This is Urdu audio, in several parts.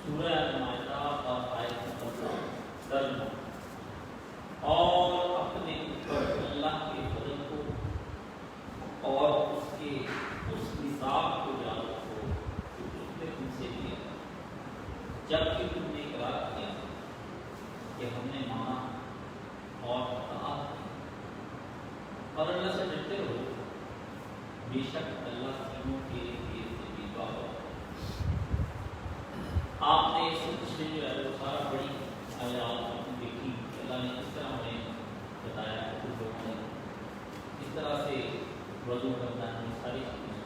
سورہ المائدہ کا آیت نمبر 13 اور اپنے اوپر اللہ کے فضل کو اور اس نصاب کو یاد رکھو جو اس نے تم سے لیا جب کہ تم نے اقرار کیا کہ ہم نے مانا اور اطاعت کی اور اللہ سے ڈرتے رہو بے شک اللہ تینوں کے لیے تجربہ ہو۔ آپ نے اس پچھلے جو ہے وہ سارا بڑی آیات دیکھی اللہ نے کس طرح ہمیں بتایا کہ کچھ لوگوں نے کس طرح سے وضو کرنا ہے ساری چیزیں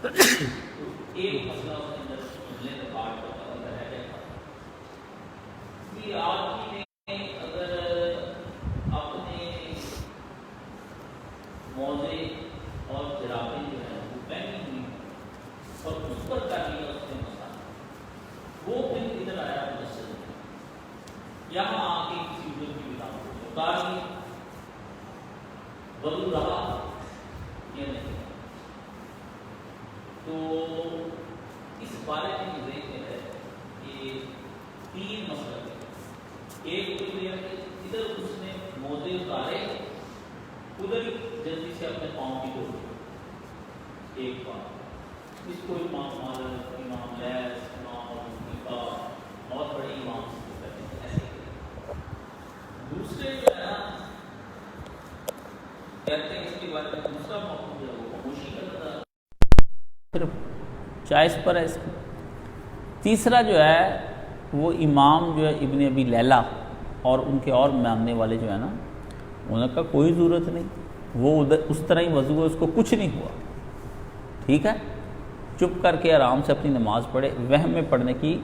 تو ایک مسئلہ اس کے اندر سمجھنے کا پارٹ ہوتا ہے رہ جائے گا کہ آدمی نے اگر اپنے موزے اور جرابیں جو ہے وہ پہنی ہوئی اور اس پر کر لیا اس نے مسئلہ وہ پھر ادھر آیا مسجد میں یہاں آ کے کسی ادھر کی بنا کو اتار لیا وضو رہا یا نہیں تو اس بارے میں یہ ذہن ہے کہ تین مسئلے ایک تو یہ کہ ادھر اس نے موزے اتارے ادھر ہی جلدی سے اپنے پاؤں کی دھو ایک بار اس کو امام مالک امام لیث امام ابو بہت بڑے امام کہتے ہیں ایسے دوسرے جو ہے نا کہتے ہیں اس کے بارے میں دوسرا موقع جو ہے وہ خاموشی کرتا صرف جائز پر ہے اس کی تیسرا جو ہے وہ امام جو ہے ابن ابی لیلہ اور ان کے اور ماننے والے جو ہے نا ان کا کوئی ضرورت نہیں وہ ادھر اس طرح ہی وضو ہے اس کو کچھ نہیں ہوا ٹھیک ہے چپ کر کے آرام سے اپنی نماز پڑھے وہم میں پڑھنے کی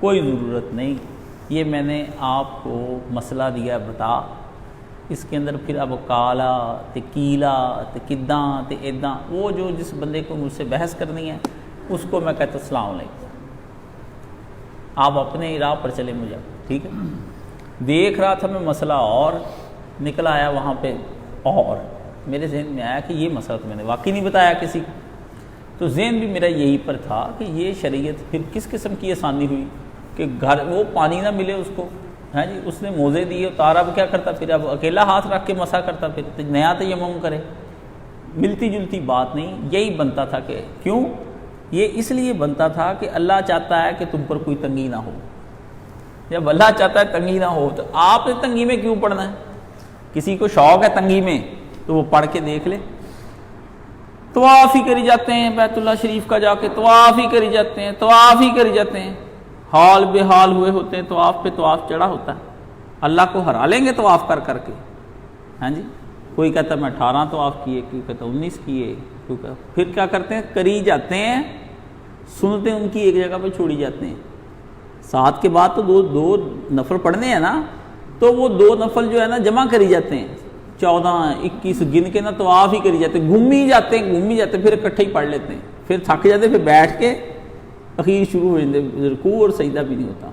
کوئی ضرورت نہیں یہ میں نے آپ کو مسئلہ دیا بتا اس کے اندر پھر اب کالا تے کیلا تے کداں تے ایداں وہ جو جس بندے کو مجھ سے بحث کرنی ہے اس کو میں کہتا السلام علیکم آپ اپنے راہ پر چلے مجھے ٹھیک ہے دیکھ رہا تھا میں مسئلہ اور نکل آیا وہاں پہ اور میرے ذہن میں آیا کہ یہ مسئلہ تو میں نے واقعی نہیں بتایا کسی کو تو ذہن بھی میرا یہی پر تھا کہ یہ شریعت پھر کس قسم کی آسانی ہوئی کہ گھر وہ پانی نہ ملے اس کو ہاں جی اس نے موزے دیے اتارا اب کیا کرتا پھر اب اکیلا ہاتھ رکھ کے مسا کرتا پھر نیا تیمم کرے ملتی جلتی بات نہیں یہی بنتا تھا کہ کیوں یہ اس لیے بنتا تھا کہ اللہ چاہتا ہے کہ تم پر کوئی تنگی نہ ہو جب اللہ چاہتا ہے تنگی نہ ہو تو آپ نے تنگی میں کیوں پڑھنا ہے کسی کو شوق ہے تنگی میں تو وہ پڑھ کے دیکھ لے طواف ہی کری جاتے ہیں بیت اللہ شریف کا جا کے طواف ہی کری جاتے ہیں طواف ہی کری جاتے ہیں حال بے حال ہوئے ہوتے ہیں طواف پہ طواف چڑھا ہوتا ہے اللہ کو ہرا لیں گے طواف کر کر کے ہاں جی کوئی کہتا ہے میں 18 طواف کیے کوئی کہتا 19 کیے پھر کیا کرتے ہیں کری جاتے ہیں سنتیں ان کی ایک جگہ پہ چھوڑی جاتے ہیں 7 کے بعد تو دو نفل پڑھنے ہیں نا تو وہ 2 نفل جو ہے نا جمع کری جاتے ہیں 14 21 گن کے نا طواف ہی کری جاتے ہیں گھوم ہی جاتے ہیں پھر اکٹھے ہی پڑھ لیتے ہیں پھر تھک جاتے پھر بیٹھ کے اخیر شروع ہو جاتے رکوع اور سجدہ بھی نہیں ہوتا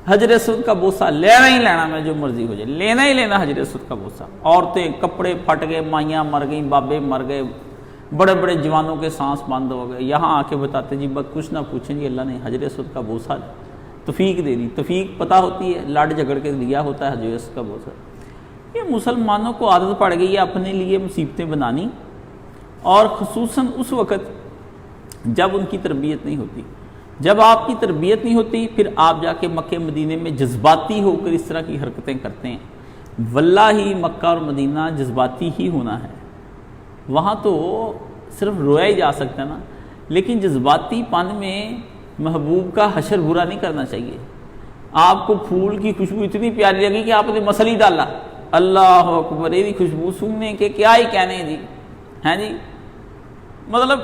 حجر اسود کا بوسہ لینا ہی لینا میں جو مرضی ہو جائے لینا ہی لینا حجر اسود کا بوسہ عورتیں کپڑے پھٹ گئے مائیاں مر گئیں بابے مر گئے بڑے بڑے جوانوں کے سانس بند ہو گئے یہاں آ کے بتاتے جی بس کچھ نہ پوچھیں جی اللہ نے حجر اسود کا بوسہ توفیق دے دی توفیق پتہ ہوتی ہے لڑ جھگڑ کے دیا ہوتا ہے حجر اسود کا بوسہ یہ مسلمانوں کو عادت پڑ گئی ہے اپنے لیے مصیبتیں بنانی اور خصوصاً اس وقت جب ان کی تربیت نہیں ہوتی جب آپ کی تربیت نہیں ہوتی پھر آپ جا کے مکہ مدینے میں جذباتی ہو کر اس طرح کی حرکتیں کرتے ہیں واللہ ہی مکہ اور مدینہ جذباتی ہی ہونا ہے وہاں تو صرف رویا ہی جا سکتا ہے نا لیکن جذباتی پن میں محبوب کا حشر برا نہیں کرنا چاہیے آپ کو پھول کی خوشبو اتنی پیاری لگی کہ آپ نے مسل ہی ڈالا اللہ اکبر یہ خوشبو سونگنے کے کیا ہی کہنے جی ہیں جی مطلب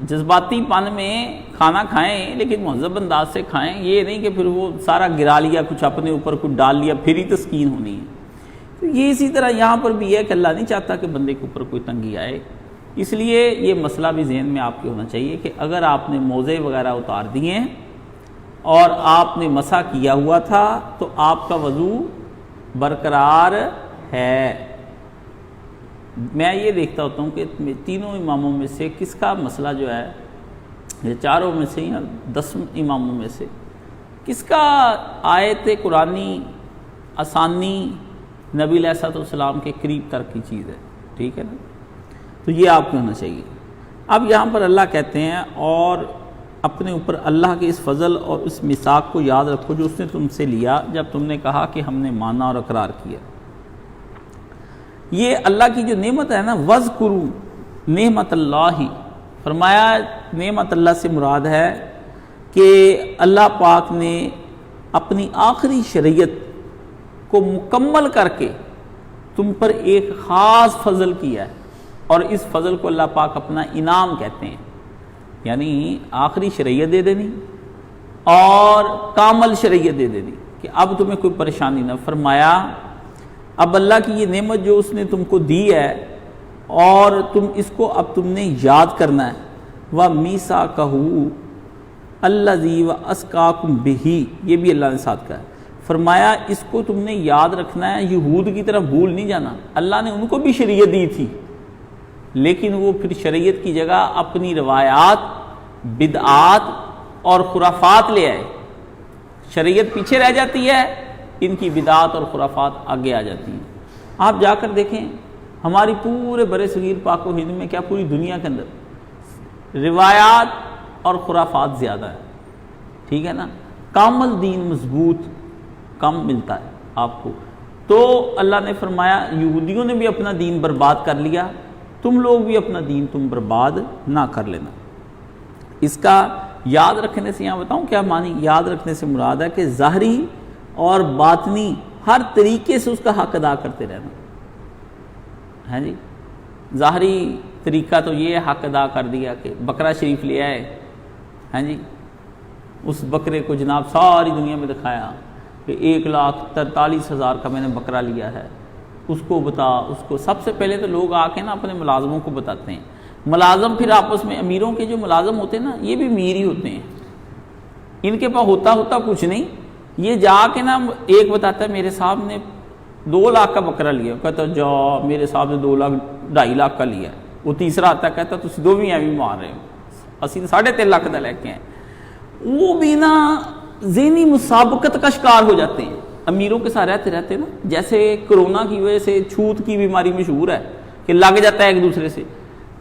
جذباتی پن میں کھانا کھائیں لیکن مہذب انداز سے کھائیں یہ نہیں کہ پھر وہ سارا گرا لیا کچھ اپنے اوپر کچھ ڈال لیا پھر ہی تسکین ہونی ہے تو یہ اسی طرح یہاں پر بھی ہے کہ اللہ نہیں چاہتا کہ بندے کے اوپر کوئی تنگی آئے اس لیے یہ مسئلہ بھی ذہن میں آپ کے ہونا چاہیے کہ اگر آپ نے موزے وغیرہ اتار دیے اور آپ نے مسح کیا ہوا تھا تو آپ کا وضو برقرار ہے۔ میں یہ دیکھتا ہوتا ہوں کہ تینوں اماموں میں سے کس کا مسئلہ جو ہے، یہ چاروں میں سے یا 10 اماموں میں سے کس کا آیت قرآنی آسانی نبی علیہ الصلوۃ والسلام کے قریب تر کی چیز ہے، ٹھیک ہے نا؟ تو یہ آپ کو ہونا چاہیے۔ اب یہاں پر اللہ کہتے ہیں اور اپنے اوپر اللہ کے اس فضل اور اس میثاق کو یاد رکھو جو اس نے تم سے لیا جب تم نے کہا کہ ہم نے مانا اور اقرار کیا۔ یہ اللہ کی جو نعمت ہے نا، وَاذْكُرُوا نعمت اللہ، فرمایا نعمت اللہ سے مراد ہے کہ اللہ پاک نے اپنی آخری شریعت کو مکمل کر کے تم پر ایک خاص فضل کیا ہے، اور اس فضل کو اللہ پاک اپنا انعام کہتے ہیں، یعنی آخری شریعت دے دینی اور کامل شریعت دے دینی کہ اب تمہیں کوئی پریشانی نہ۔ فرمایا اب اللہ کی یہ نعمت جو اس نے تم کو دی ہے اور تم اس کو اب تم نے یاد کرنا ہے، وَمِيثَاقَهُ الَّذِي وَأَسْقَاكُمْ بِهِ، یہ بھی اللہ نے ساتھ کہا ہے۔ فرمایا اس کو تم نے یاد رکھنا ہے، یہود کی طرف بھول نہیں جانا۔ اللہ نے ان کو بھی شریعت دی تھی، لیکن وہ پھر شریعت کی جگہ اپنی روایات، بدعات اور خرافات لے آئے۔ شریعت پیچھے رہ جاتی ہے، ان کی بدعات اور خرافات آگے آ جاتی ہیں۔ آپ جا کر دیکھیں ہماری پورے برِ صغیر پاک و ہند میں، کیا پوری دنیا کے اندر روایات اور خرافات زیادہ ہے، ٹھیک ہے نا؟ کامل دین مضبوط کم ملتا ہے آپ کو۔ تو اللہ نے فرمایا یہودیوں نے بھی اپنا دین برباد کر لیا، تم لوگ بھی اپنا دین تم برباد نہ کر لینا۔ اس کا یاد رکھنے سے یہاں بتاؤں کیا معنی؟ یاد رکھنے سے مراد ہے کہ ظاہری اور باطنی ہر طریقے سے اس کا حق ادا کرتے رہنا ہے جی۔ ظاہری طریقہ تو یہ حق ادا کر دیا کہ بکرا شریف لے آئے ہیں جی، اس بکرے کو جناب ساری دنیا میں دکھایا کہ 1,43,000 کا میں نے بکرا لیا ہے، اس کو بتا، اس کو سب سے پہلے تو لوگ آ کے نا اپنے ملازموں کو بتاتے ہیں۔ ملازم پھر آپس میں، امیروں کے جو ملازم ہوتے ہیں نا یہ بھی امیر ہی ہوتے ہیں، ان کے پاس ہوتا کچھ نہیں، یہ جا کے نا ایک بتاتا ہے میرے صاحب نے 2 لاکھ کا بکرا لیا، کہتا جا میرے صاحب نے 2,00,000 2.5 کا لیا۔ وہ تیسرا آتا ہے کہتا تسی دو بھی ایویں مار رہے ہو، اسی 3.5 لاکھ کا لے کے آئے۔ وہ بھی نا ذہنی مسابقت کا شکار ہو جاتے ہیں، امیروں کے ساتھ رہتے نا، جیسے کرونا کی وجہ سے چھوت کی بیماری مشہور ہے کہ لگ جاتا ہے ایک دوسرے سے،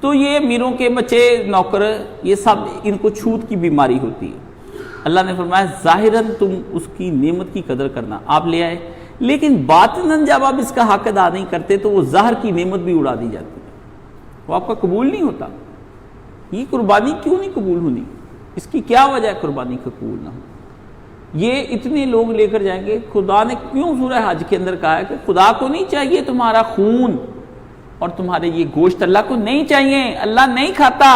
تو یہ امیروں کے بچے نوکر یہ سب ان کو چھوت کی بیماری ہوتی ہے۔ اللہ نے فرمایا ظاہراً تم اس کی نعمت کی قدر کرنا، آپ لے آئے، لیکن باطناً جب آپ اس کا حق ادا نہیں کرتے تو وہ ظاہر کی نعمت بھی اڑا دی جاتی ہے، وہ آپ کا قبول نہیں ہوتا۔ یہ قربانی کیوں نہیں قبول ہونی؟ اس کی کیا وجہ ہے قربانی قبول نہ ہو؟ یہ اتنے لوگ لے کر جائیں گے، خدا نے کیوں سورہ حج کے اندر کہا ہے کہ خدا کو نہیں چاہیے تمہارا خون اور تمہارے یہ گوشت، اللہ کو نہیں چاہیے، اللہ نہیں کھاتا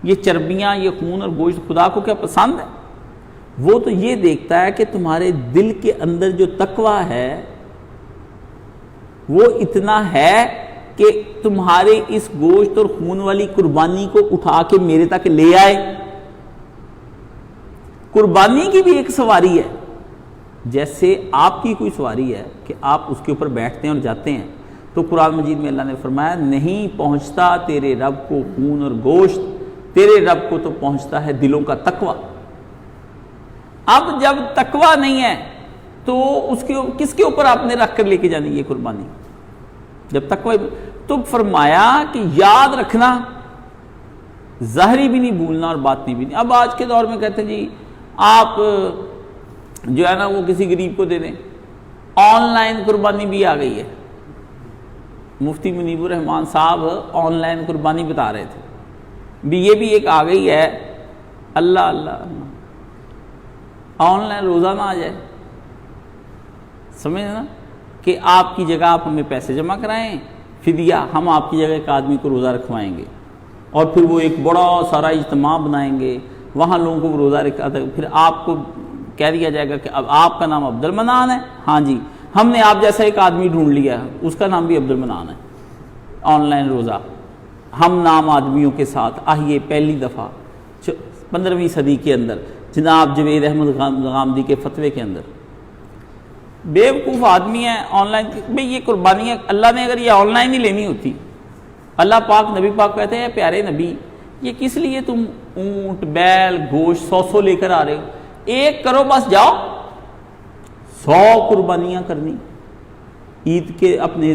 یہ چربیاں، یہ خون اور گوشت۔ خدا کو کیا پسند ہے؟ وہ تو یہ دیکھتا ہے کہ تمہارے دل کے اندر جو تقوی ہے وہ اتنا ہے کہ تمہارے اس گوشت اور خون والی قربانی کو اٹھا کے میرے تک لے آئے۔ قربانی کی بھی ایک سواری ہے، جیسے آپ کی کوئی سواری ہے کہ آپ اس کے اوپر بیٹھتے ہیں اور جاتے ہیں، تو قرآن مجید میں اللہ نے فرمایا نہیں پہنچتا تیرے رب کو خون اور گوشت، تیرے رب کو تو پہنچتا ہے دلوں کا تقوی۔ اب جب تقوی نہیں ہے تو اس کے کس کے اوپر آپ نے رکھ کر لے کے جانی یہ قربانی؟ جب تقوی، تو فرمایا کہ یاد رکھنا، ظاہری بھی نہیں بھولنا اور باطنی بھی نہیں۔ اب آج کے دور میں کہتے ہیں جی آپ جو ہے نا وہ کسی غریب کو دے دیں، آن لائن قربانی بھی آ گئی ہے۔ مفتی منیب الرحمان صاحب آن لائن قربانی بتا رہے تھے، بھی یہ بھی ایک آ گئی ہے۔ اللہ اللہ، آن لائن روزہ نہ آ جائے، سمجھ نا، کہ آپ کی جگہ آپ ہمیں پیسے جمع کرائیں، فدیہ ہم آپ کی جگہ ایک آدمی کو روزہ رکھوائیں گے، اور پھر وہ ایک بڑا سارا اجتماع بنائیں گے، وہاں لوگوں کو روزہ رکھاتے، پھر آپ کو کہہ دیا جائے گا کہ اب آپ کا نام عبد المنان ہے، ہاں جی ہم نے آپ جیسا ایک آدمی ڈھونڈ لیا ہے، اس کا نام بھی عبد المنان ہے۔ آن لائن روزہ، ہم نام آدمیوں کے ساتھ آئیے، پہلی دفعہ 15ویں صدی کے اندر جناب جوید احمد غامدی کے فتوے کے اندر بیوقوف آدمی ہے آن لائن بھئی یہ قربانی ہے، اللہ نے اگر یہ آن لائن ہی لینی ہوتی، اللہ پاک نبی پاک کہتے ہیں پیارے نبی یہ کس لیے تم اونٹ بیل گوشت 100 لے کر آ رہے ہو، ایک کرو بس، جاؤ 100 قربانیاں کرنی عید کے اپنے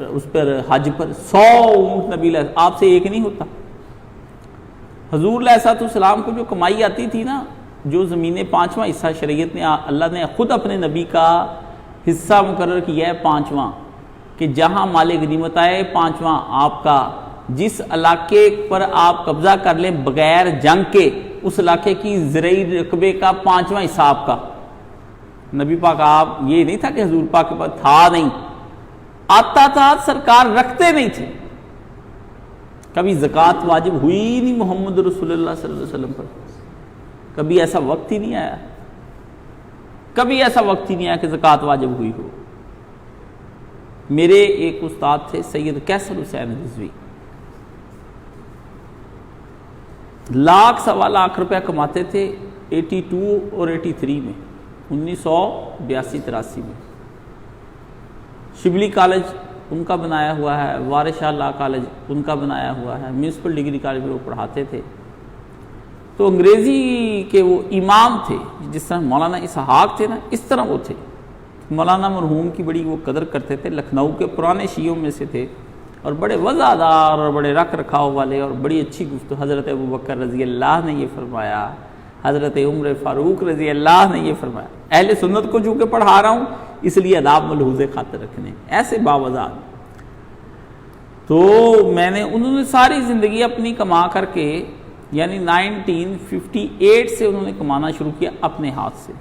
اس پر حج پر، 100 اونٹ نبی آپ سے ایک نہیں ہوتا۔ حضور علیہ السلام کو جو کمائی آتی تھی نا، جو زمینیں 5واں حصہ شریعت نے اللہ نے خود اپنے نبی کا حصہ مقرر کیا ہے 5واں، کہ جہاں مال غنیمت آئے 5واں آپ کا، جس علاقے پر آپ قبضہ کر لیں بغیر جنگ کے اس علاقے کی زرعی رقبے کا 5واں حصہ آپ کا۔ نبی پاک آپ یہ نہیں تھا کہ حضور پاک کے پاس تھا نہیں، آتا تھا، سرکار رکھتے نہیں تھے، کبھی زکوٰۃ واجب ہوئی ہی نہیں محمد رسول اللہ صلی اللہ علیہ وسلم پر، کبھی ایسا وقت ہی نہیں آیا، کبھی ایسا وقت ہی نہیں آیا کہ زکوٰۃ واجب ہوئی ہو۔ میرے ایک استاد تھے سید کیسر حسین رضوی، 1 سوا لاکھ روپے کماتے تھے 82 اور 83 میں، 1982-83 میں۔ شبلی کالج ان کا بنایا ہوا ہے، وارث شاہ لا کالج ان کا بنایا ہوا ہے، میونسپل ڈگری کالج میں وہ پڑھاتے تھے۔ تو انگریزی کے وہ امام تھے، جس طرح مولانا اسحاق تھے نا، اس طرح وہ تھے۔ مولانا مرحوم کی بڑی وہ قدر کرتے تھے، لکھنؤ کے پرانے شیعوں میں سے تھے، اور بڑے وزادار اور بڑے رکھ رکھاؤ والے، اور بڑی اچھی گفتگو۔ حضرت ابوبکر رضی اللہ نے یہ فرمایا، حضرت عمر فاروق رضی اللہ نے یہ فرمایا۔ اہل سنت کو چونکہ پڑھا رہا ہوں اس لیے آداب ملحوظ خاطر رکھنے، ایسے باوزاد۔ تو میں نے انہوں نے ساری زندگی اپنی کما کر کے، یعنی 1958 سے انہوں نے کمانا شروع کیا اپنے ہاتھ سے۔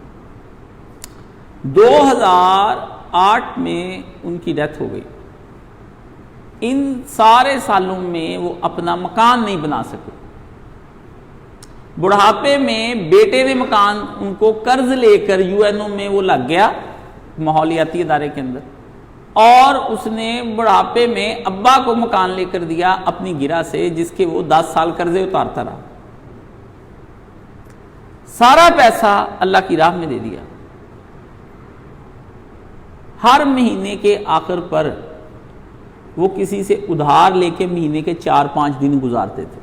2008 میں ان کی ڈیتھ ہو گئی۔ ان سارے سالوں میں وہ اپنا مکان نہیں بنا سکے۔ بڑھاپے میں بیٹے نے مکان ان کو قرض لے کر UNO میں وہ لگ گیا، ماحولیاتی ادارے کے اندر، اور اس نے بڑھاپے میں ابا کو مکان لے کر دیا اپنی گرہ سے، جس کے وہ 10 سال قرضے اتارتا رہا۔ سارا پیسہ اللہ کی راہ میں دے دیا۔ ہر مہینے کے آخر پر وہ کسی سے ادھار لے کے مہینے کے 4-5 دن گزارتے تھے۔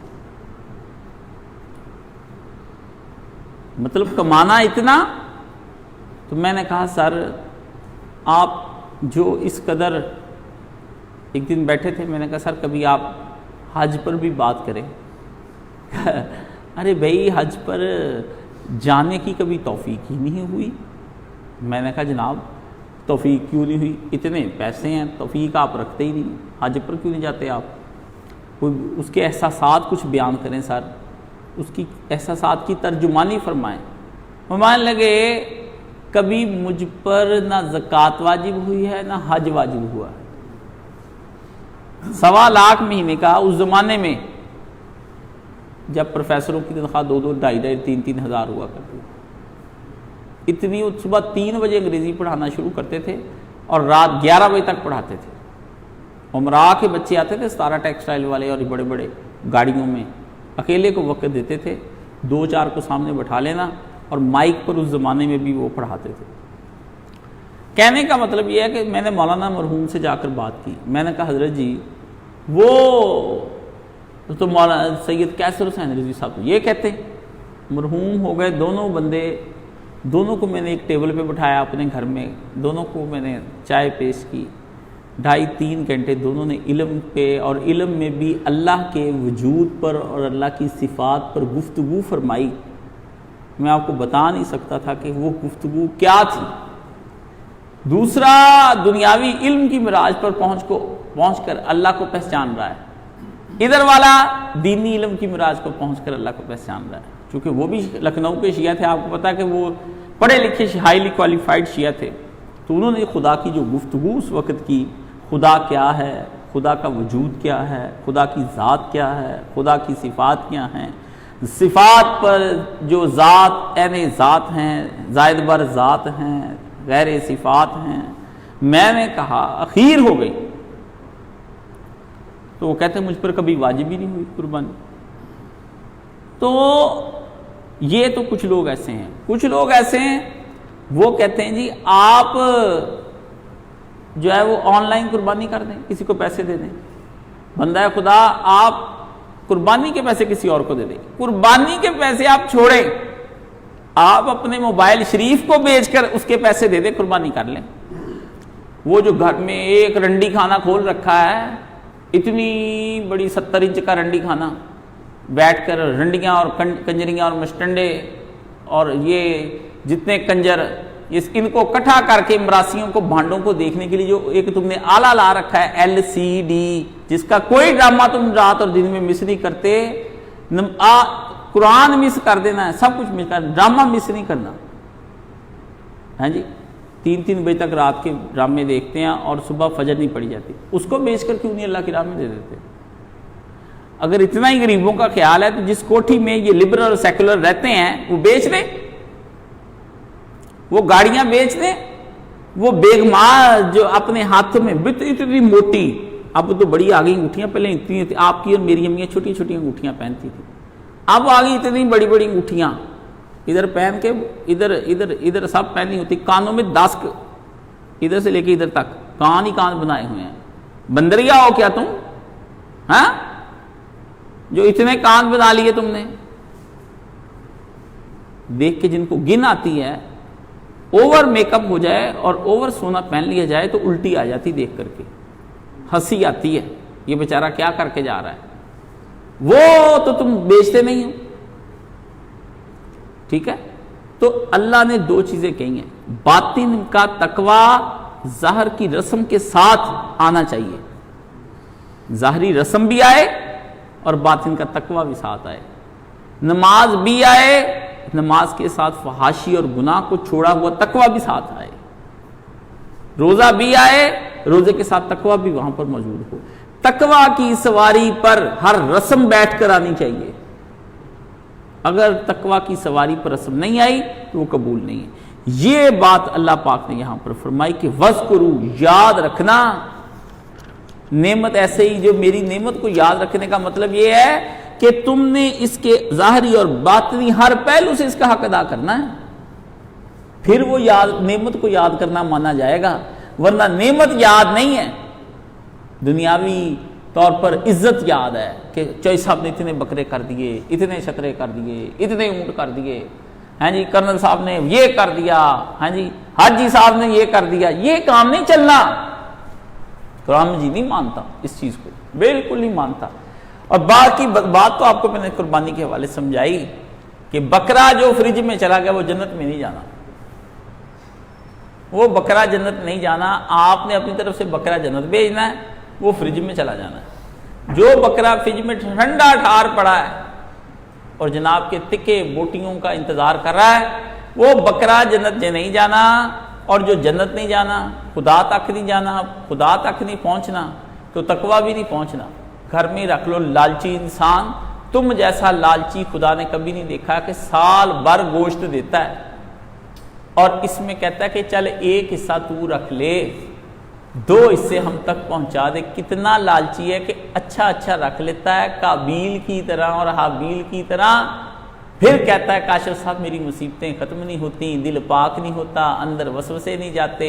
مطلب کمانا اتنا۔ تو میں نے کہا سر آپ جو اس قدر، ایک دن بیٹھے تھے، میں نے کہا سر کبھی آپ حج پر بھی بات کریں۔ ارے بھائی حج پر جانے کی کبھی توفیق ہی نہیں ہوئی۔ میں نے کہا جناب توفیق کیوں نہیں ہوئی؟ اتنے پیسے ہیں، توفیق آپ رکھتے ہی نہیں، حج پر کیوں نہیں جاتے آپ؟ کوئی اس کے احساسات کچھ بیان کریں سر، اس کی احساسات کی ترجمانی فرمائیں۔ فرمانے لگے کبھی مجھ پر نہ زکوٰۃ واجب ہوئی ہے نہ حج واجب ہوا ہے۔ 1.25 لاکھ مہینے کا اس زمانے میں، جب پروفیسروں کی تنخواہ 2-2, 2.5, 3 ہزار ہوا کرتی، اتنی صبح 3 بجے انگریزی پڑھانا شروع کرتے تھے اور رات 11 بجے تک پڑھاتے تھے۔ عمرہ کے بچے آتے تھے 17 ٹیکسٹائل والے اور بڑے بڑے گاڑیوں میں، اکیلے کو وقت دیتے تھے، 2-4 کو سامنے بٹھا لینا، اور مائک پر اس زمانے میں بھی وہ پڑھاتے تھے۔ کہنے کا مطلب یہ ہے کہ میں نے مولانا مرحوم سے جا کر بات کی۔ میں نے کہا حضرت جی وہ تو مولانا سید کیسر حسین رضوی صاحب تو یہ کہتے ہیں، مرحوم ہو گئے دونوں بندے، دونوں کو میں نے ایک ٹیبل پہ بٹھایا اپنے گھر میں، دونوں کو میں نے چائے پیش کی، 2.5-3 گھنٹے دونوں نے علم پہ، اور علم میں بھی اللہ کے وجود پر اور اللہ کی صفات پر گفتگو فرمائی۔ میں آپ کو بتا نہیں سکتا تھا کہ وہ گفتگو کیا تھی۔ دوسرا دنیاوی علم کی معراج پر پہنچ کر اللہ کو پہچان رہا ہے، ادھر والا دینی علم کی معراج پر پہنچ کر اللہ کو پہچان رہا ہے۔ چونکہ وہ بھی لکھنؤ کے شیعہ تھے، آپ کو پتا ہے کہ وہ پڑھے لکھے ہائیلی کوالیفائڈ شیعہ تھے، تو انہوں نے خدا کی جو گفتگو اس وقت کی، خدا کیا ہے، خدا کا وجود کیا ہے، خدا کی ذات کیا ہے، خدا کی صفات کیا ہیں، صفات پر جو ذات عین ذات ہیں، زائد بر ذات ہیں، غیر صفات ہیں۔ میں نے کہا اخیر ہو گئی۔ تو وہ کہتے ہیں مجھ پر کبھی واجب ہی نہیں ہوئی قربانی۔ تو یہ تو کچھ لوگ ایسے ہیں، کچھ لوگ ایسے ہیں وہ کہتے ہیں جی آپ جو ہے وہ آن لائن قربانی کر دیں، کسی کو پیسے دے دیں، بندہ خدا آپ قربانی کے پیسے کسی اور کو دے دیں، قربانی کے پیسے آپ چھوڑیں، آپ اپنے موبائل شریف کو بیچ کر اس کے پیسے دے دیں، قربانی کر لیں۔ وہ جو گھر میں ایک رنڈی کھانا کھول رکھا ہے، اتنی بڑی 70 انچ کا رنڈی کھانا، بیٹھ کر رنڈیاں اور کنجریاں اور مشٹنڈے اور یہ جتنے کنجر ان کو اکٹھا کر کے مراسیوں کو بھانڈوں کو دیکھنے کے لیے جو ایک تم نے آلہ لا رکھا ہے LCD، جس کا کوئی ڈرامہ تم رات اور دن میں مس نہیں کرتے، قرآن مس کر دینا ہے، سب کچھ مس کرنا، ڈرامہ مس نہیں کرنا، ہاں جی 3 بجے تک رات کے ڈرامے دیکھتے ہیں اور صبح فجر نہیں پڑی جاتی، اس کو بیچ کر کیوں نہیں اللہ کی راہ میں دے دیتے؟ اگر اتنا ہی غریبوں کا خیال ہے تو جس کوٹھی میں یہ لبرل اور سیکولر رہتے ہیں وہ بیچ دیں، وہ گاڑیاں بیچ دیں، وہ بیگماں جو اپنے ہاتھوں میں اتنی موٹی، اب تو بڑی آ گئی انگوٹھیاں، پہلے اتنی آپ کی اور میری امیاں چھوٹی چھوٹی انگوٹھیاں پہنتی تھی، اب آ گئی اتنی بڑی بڑی انگوٹھیاں، ادھر پہن کے ادھر سب پہنی ہوتی، کانوں میں 10 ادھر سے لے کے ادھر تک کان ہی کان بنائے ہوئے ہیں، بندریا ہو کیا تم، ہاں جو اتنے کان بنا لیے تم نے؟ دیکھ کے جن کو گن آتی ہے، اوور میک اپ ہو جائے اور اوور سونا پہن لیا جائے تو الٹی آ جاتی، دیکھ کر کے ہنسی آتی ہے، یہ بیچارہ کیا کر کے جا رہا ہے، وہ تو تم بیچتے نہیں ہو، ٹھیک ہے؟ تو اللہ نے 2 چیزیں کہی ہیں، باطن کا تقوی ظاہر کی رسم کے ساتھ آنا چاہیے، ظاہری رسم بھی آئے اور باطن کا تقوی بھی ساتھ آئے، نماز بھی آئے، نماز کے ساتھ فحاشی اور گناہ کو چھوڑا ہوا تقوی بھی ساتھ آئے، روزہ بھی آئے، روزے کے ساتھ تقوی بھی وہاں پر موجود ہو، تقوی کی سواری پر ہر رسم بیٹھ کر آنی چاہیے، اگر تقوی کی سواری پر رسم نہیں آئی تو وہ قبول نہیں ہے۔ یہ بات اللہ پاک نے یہاں پر فرمائی کہ وَاذْكُرُوا، یاد رکھنا، نعمت ایسے ہی جو میری نعمت کو یاد رکھنے کا مطلب یہ ہے کہ تم نے اس کے ظاہری اور باطنی ہر پہلو سے اس کا حق ادا کرنا ہے، پھر وہ نعمت کو یاد کرنا مانا جائے گا، ورنہ نعمت یاد نہیں ہے، دنیاوی طور پر عزت یاد ہے کہ چوئی صاحب نے اتنے بکرے کر دیے، اتنے شترے کر دیے، اتنے اونٹ کر دیے، ہاں جی کرنل صاحب نے یہ کر دیا، ہاں جی حاجی صاحب نے یہ کر دیا، یہ کام نہیں چلنا، قرآن مجید نہیں مانتا اس چیز کو، بالکل نہیں مانتا۔ اور باقی بات تو آپ کو میں نے قربانی کے حوالے سمجھائی کہ بکرا جو فریج میں چلا گیا وہ جنت میں نہیں جانا، وہ بکرا جنت نہیں جانا، آپ نے اپنی طرف سے بکرا جنت بھیجنا ہے، وہ فریج میں چلا جانا ہے۔ جو بکرا فریج میں ٹھنڈا ٹھار پڑا ہے اور جناب کے تکے بوٹیوں کا انتظار کر رہا ہے، وہ بکرا جنت میں نہیں جانا، اور جو جنت نہیں جانا، خدا تک نہیں جانا، خدا تک نہیں پہنچنا تو تقوی بھی نہیں پہنچنا۔ گھر میں رکھ لو لالچی انسان، تم جیسا لالچی خدا نے کبھی نہیں دیکھا کہ سال بھر گوشت دیتا ہے اور اس میں کہتا ہے کہ چل ایک حصہ تو رکھ لے، 2 حصے ہم تک پہنچا دے۔ کتنا لالچی ہے کہ اچھا رکھ لیتا ہے قابیل کی طرح اور حابیل کی طرح، پھر کہتا ہے کاشف صاحب میری مصیبتیں ختم نہیں ہوتی، دل پاک نہیں ہوتا، اندر وسوسے نہیں جاتے،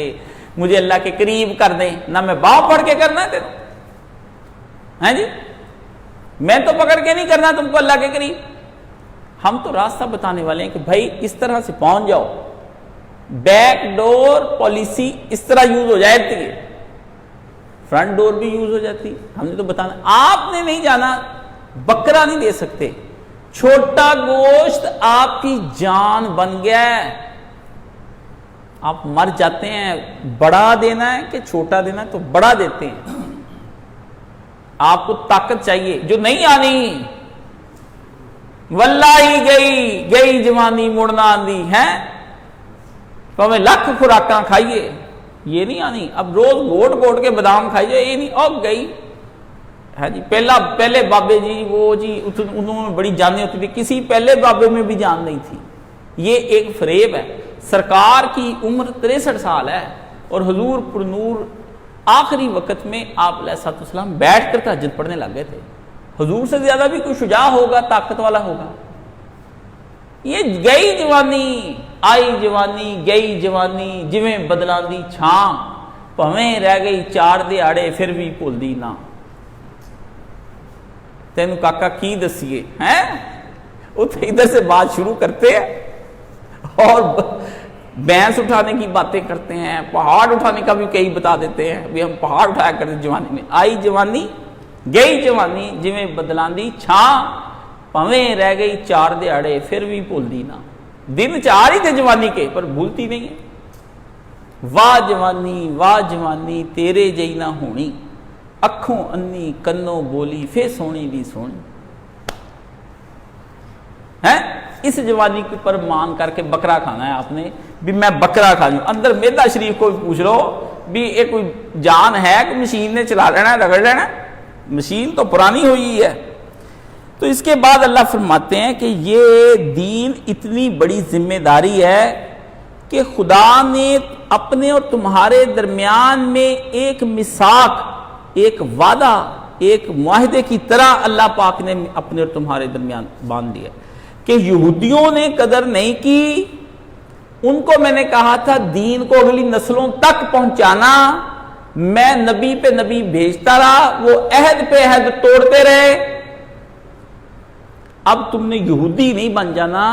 مجھے اللہ کے قریب کر دیں، نہ میں باپ پڑھ کے کرنا ہے تیرے، ہیں جی میں تو پکڑ کے نہیں کرنا تم کو اللہ کے قریب، ہم تو راستہ بتانے والے ہیں کہ بھائی اس طرح سے پہنچ جاؤ، بیک ڈور پالیسی اس طرح یوز ہو جاتی ہے، فرنٹ ڈور بھی یوز ہو جاتی، ہم نے تو بتانا، آپ نے نہیں جانا، بکرا نہیں دے سکتے، چھوٹا گوشت آپ کی جان بن گیا ہے، آپ مر جاتے ہیں، بڑا دینا ہے کہ چھوٹا دینا ہے تو بڑا دیتے ہیں، آپ کو طاقت چاہیے جو نہیں آنی، واللہ گئی جوانی مڑنا آندی ہے، تو ہمیں لکھ خوراکاں کھائیے، یہ نہیں آنی، اب روز گھوٹ کے بادام کھائیے، یہ نہیں، اور گئی ہے جی۔ پہلے بابے جی وہ جی انہوں میں بڑی جانیں ہوتی تھی، کسی پہلے بابے میں بھی جان نہیں تھی، یہ ایک فریب ہے۔ سرکار کی عمر 63 سال ہے اور حضور پر نور آخری وقت میں آپ علیہ السلام بیٹھ کر تہجد پڑھنے لگ گئے تھے، حضور سے زیادہ بھی کوئی شجاع ہوگا، طاقت والا ہوگا، یہ گئی جوانی آئی جوانی گئی جوانی جویں بدلاندی چھاں پویں رہ گئی 4 دہاڑے پھر بھی بھولدی نہ تینوں کاکا کی دسیے ہیں ادھر سے بات شروع کرتے ہیں اور بھینس اٹھانے کی باتیں کرتے ہیں, پہاڑ اٹھانے کا بھی کئی بتا دیتے ہیں, بھی ہم پہاڑ اٹھایا کرتے جوانی میں. آئی جوانی گئی جوانی جویں بدلاندی چھاں پویں رہ گئی 4 دہاڑے پھر بھی بھولدی نہ. دن 4 ہی تھے جوانی کے پر بھولتی نہیں ہے. واہ جوانی تیرے جئی نہ ہونی اکھوں انی کنوں بولی پھر سونی دی سونی ہے. اس جوانی کے پر مان کر کے بکرا کھانا ہے آپ نے, بھی میں بکرا کھا لوں. اندر میدا شریف کو بھی پوچھ لو بھی ایک کوئی جان ہے کہ مشین نے چلا لینا ہے, رگڑ لینا ہے, مشین تو پرانی ہوئی ہے. تو اس کے بعد اللہ فرماتے ہیں کہ یہ دین اتنی بڑی ذمہ داری ہے کہ خدا نے اپنے اور تمہارے درمیان میں ایک میثاق, ایک وعدہ, ایک معاہدے کی طرح اللہ پاک نے اپنے اور تمہارے درمیان باندھ دیا کہ یہودیوں نے قدر نہیں کی. ان کو میں نے کہا تھا دین کو اگلی نسلوں تک پہنچانا, میں نبی پہ نبی بھیجتا رہا, وہ عہد پہ عہد توڑتے رہے. اب تم نے یہودی نہیں بن جانا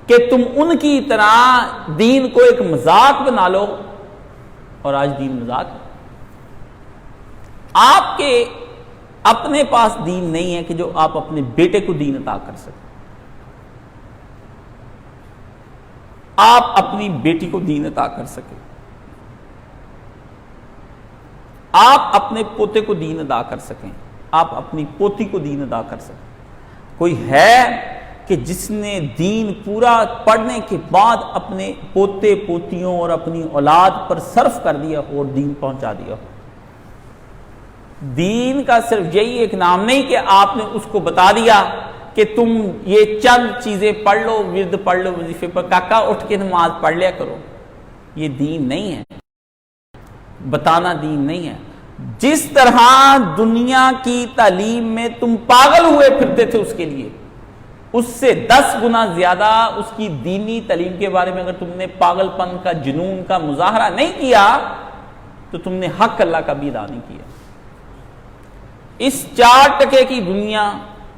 کہ تم ان کی طرح دین کو ایک مذاق بنا لو. اور آج دین مذاق ہے. آپ کے اپنے پاس دین نہیں ہے کہ جو آپ اپنے بیٹے کو دین عطا کر سکیں. آپ اپنی بیٹی کو دین عطا کر سکیں, آپ اپنے پوتے کو دین ادا کر سکیں, آپ اپنی پوتی کو دین ادا کر سکیں. کوئی ہے کہ جس نے دین پورا پڑھنے کے بعد اپنے پوتے پوتیوں اور اپنی اولاد پر صرف کر دیا ہو اور دین پہنچا دیا ہو؟ دین کا صرف یہی ایک نام نہیں کہ آپ نے اس کو بتا دیا کہ تم یہ چند چیزیں پڑھ لو, ورد پڑھ لو, وظیفے پر کاکا اٹھ کے نماز پڑھ لیا کرو. یہ دین نہیں ہے, بتانا دین نہیں ہے. جس طرح دنیا کی تعلیم میں تم پاگل ہوئے پھرتے تھے اس کے لیے, اس سے 10 گنا زیادہ اس کی دینی تعلیم کے بارے میں اگر تم نے پاگل پن کا, جنون کا مظاہرہ نہیں کیا تو تم نے حق اللہ کا بھی ادا نہیں کیا. اس 4% کی دنیا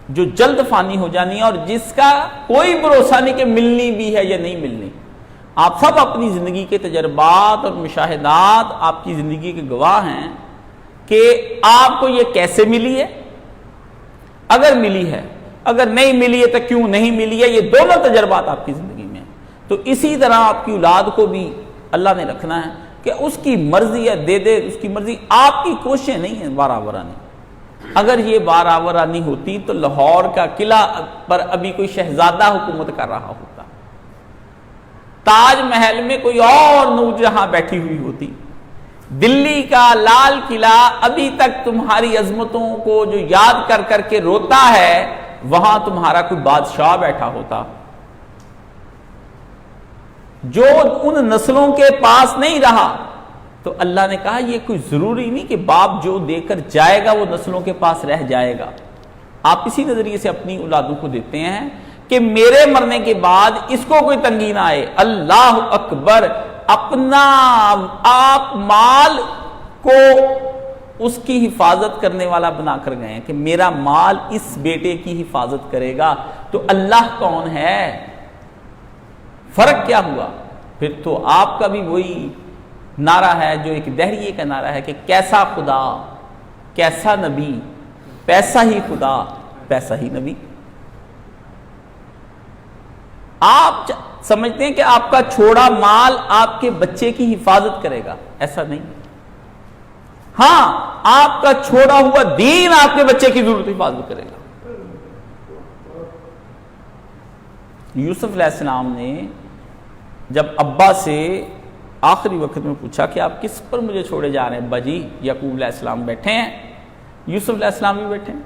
جو جلد فانی ہو جانی ہے اور جس کا کوئی بھروسہ نہیں کہ ملنی بھی ہے یا نہیں ملنی. آپ سب اپنی زندگی کے تجربات اور مشاہدات آپ کی زندگی کے گواہ ہیں کہ آپ کو یہ کیسے ملی ہے, اگر ملی ہے, اگر نہیں ملی ہے تو کیوں نہیں ملی ہے. یہ دونوں تجربات آپ کی زندگی میں ہیں. تو اسی طرح آپ کی اولاد کو بھی اللہ نے رکھنا ہے کہ اس کی مرضی ہے دے دے, اس کی مرضی. آپ کی کوششیں نہیں ہیں وارہ نہیں. اگر یہ وارہ نہیں ہوتی تو لاہور کا قلعہ پر ابھی کوئی شہزادہ حکومت کر رہا ہوتا, تاج محل میں کوئی اور نور جہاں بیٹھی ہوئی ہوتی, دلی کا لال قلعہ ابھی تک تمہاری عظمتوں کو جو یاد کر کر کے روتا ہے وہاں تمہارا کوئی بادشاہ بیٹھا ہوتا. جو ان نسلوں کے پاس نہیں رہا تو اللہ نے کہا یہ کوئی ضروری نہیں کہ باپ جو دے کر جائے گا وہ نسلوں کے پاس رہ جائے گا. آپ اسی نظریے سے اپنی اولادوں کو دیتے ہیں کہ میرے مرنے کے بعد اس کو کوئی تنگی نہ آئے. اللہ اکبر, اپنا آپ مال کو اس کی حفاظت کرنے والا بنا کر گئے ہیں کہ میرا مال اس بیٹے کی حفاظت کرے گا. تو اللہ کون ہے؟ فرق کیا ہوا؟ پھر تو آپ کا بھی وہی نعرہ ہے جو ایک دہریے کا نعرہ ہے کہ کیسا خدا کیسا نبی, پیسہ ہی خدا پیسہ ہی نبی. آپ سمجھتے ہیں کہ آپ کا چھوڑا مال آپ کے بچے کی حفاظت کرے گا, ایسا نہیں. ہاں, آپ کا چھوڑا ہوا دین آپ کے بچے کی ضرورت حفاظت کرے گا. یوسف علیہ السلام نے جب ابا سے آخری وقت میں پوچھا کہ آپ کس پر مجھے چھوڑے جا رہے ہیں؟ ابا جی یعقوب علیہ السلام بیٹھے ہیں, یوسف علیہ السلام بھی بیٹھے ہیں.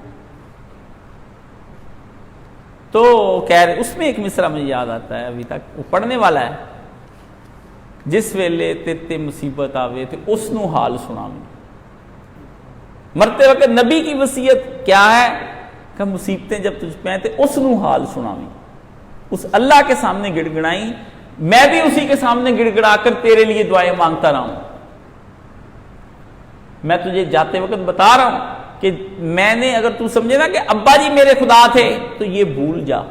تو کہہ رہے, اس میں ایک مصرع مجھے یاد آتا ہے ابھی تک, وہ پڑھنے والا ہے, جس ویلے تے مصیبت آوے تے اس نو حال سناویں. مرتے وقت نبی کی وصیت کیا ہے کہ مصیبتیں جب تجھ پہ ہیں تے اس نو حال سناویں. اس اللہ کے سامنے گڑ گڑائیں میں بھی اسی کے سامنے گڑ گڑا کر تیرے لیے دعائیں مانگتا رہا ہوں. میں تجھے جاتے وقت بتا رہا ہوں کہ میں نے، اگر تو سمجھے نا کہ ابا جی میرے خدا تھے تو یہ بھول جا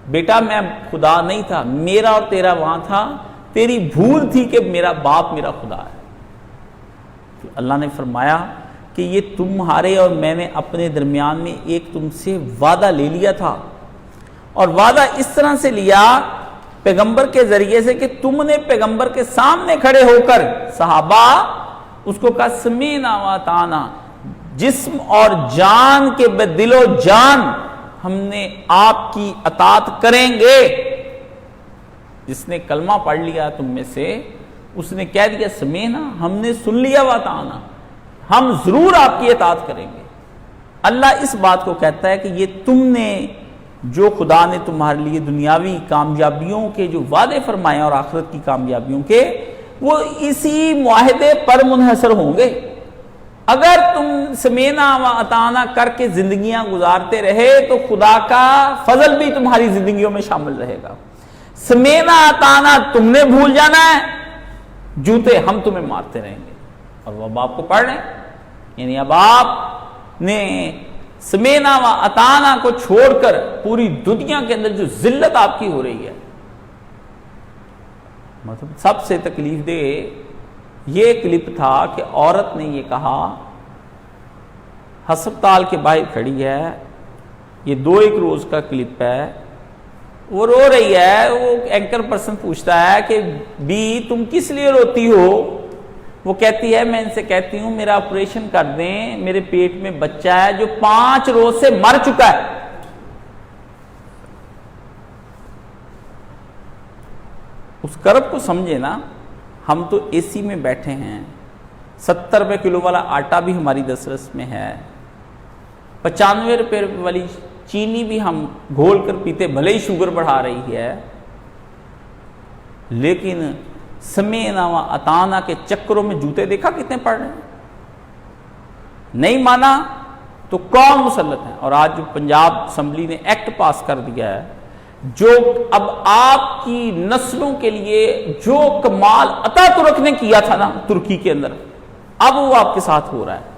بیٹا، میں خدا نہیں تھا، میرا اور تیرا وہاں تھا، تیری بھول تھی کہ میرا باپ میرا خدا ہے. تو اللہ نے فرمایا کہ یہ تمہارے اور میں نے اپنے درمیان میں ایک تم سے وعدہ لے لیا تھا، اور وعدہ اس طرح سے لیا پیغمبر کے ذریعے سے کہ تم نے پیغمبر کے سامنے کھڑے ہو کر صحابہ اس کو کہا سمینا و اطعنا، جسم اور جان کے بدل و جان ہم نے آپ کی اطاعت کریں گے. جس نے کلمہ پڑھ لیا تم میں سے اس نے کہہ دیا سمینا، ہم نے سن لیا و اطعنا، ہم ضرور آپ کی اطاعت کریں گے. اللہ اس بات کو کہتا ہے کہ یہ تم نے جو خدا نے تمہارے لیے دنیاوی کامیابیوں کے جو وعدے فرمائے اور آخرت کی کامیابیوں کے، وہ اسی معاہدے پر منحصر ہوں گے. اگر تم سمینا و اطعنا کر کے زندگیاں گزارتے رہے تو خدا کا فضل بھی تمہاری زندگیوں میں شامل رہے گا. سمینا اطعنا تم نے بھول جانا ہے، جوتے ہم تمہیں مارتے رہیں گے. اور وہ اب آپ کو پڑھ رہے ہیں، یعنی اب آپ نے سمینا و اطعنا کو چھوڑ کر پوری دنیا کے اندر جو ذلت آپ کی ہو رہی ہے، مطلب سب سے تکلیف دہ یہ کلپ تھا کہ عورت نے یہ کہا، ہسپتال کے باہر کھڑی ہے، یہ 2-1 روز کا کلپ ہے، وہ رو رہی ہے. وہ اینکر پرسن پوچھتا ہے کہ بی تم کس لیے روتی ہو؟ وہ کہتی ہے میں ان سے کہتی ہوں میرا آپریشن کر دیں، میرے پیٹ میں بچہ ہے جو 5 روز سے مر چکا ہے. اس کرب کو سمجھے نا. ہم تو اے سی میں بیٹھے ہیں، 70 روپے کلو والا آٹا بھی ہماری دسترس میں ہے، 95 روپے والی چینی بھی ہم گھول کر پیتے، بھلے ہی شوگر بڑھا رہی ہے، لیکن سمینا و اطعنا کے چکروں میں جوتے دیکھا کتنے پڑ رہے ہیں. نہیں مانا تو کون مسلط ہے؟ اور آج جو پنجاب اسمبلی نے ایکٹ پاس کر دیا ہے، جو اب آپ کی نسلوں کے لیے جو کمال عطا ترک نے کیا تھا نا ترکی کے اندر، اب وہ آپ کے ساتھ ہو رہا ہے،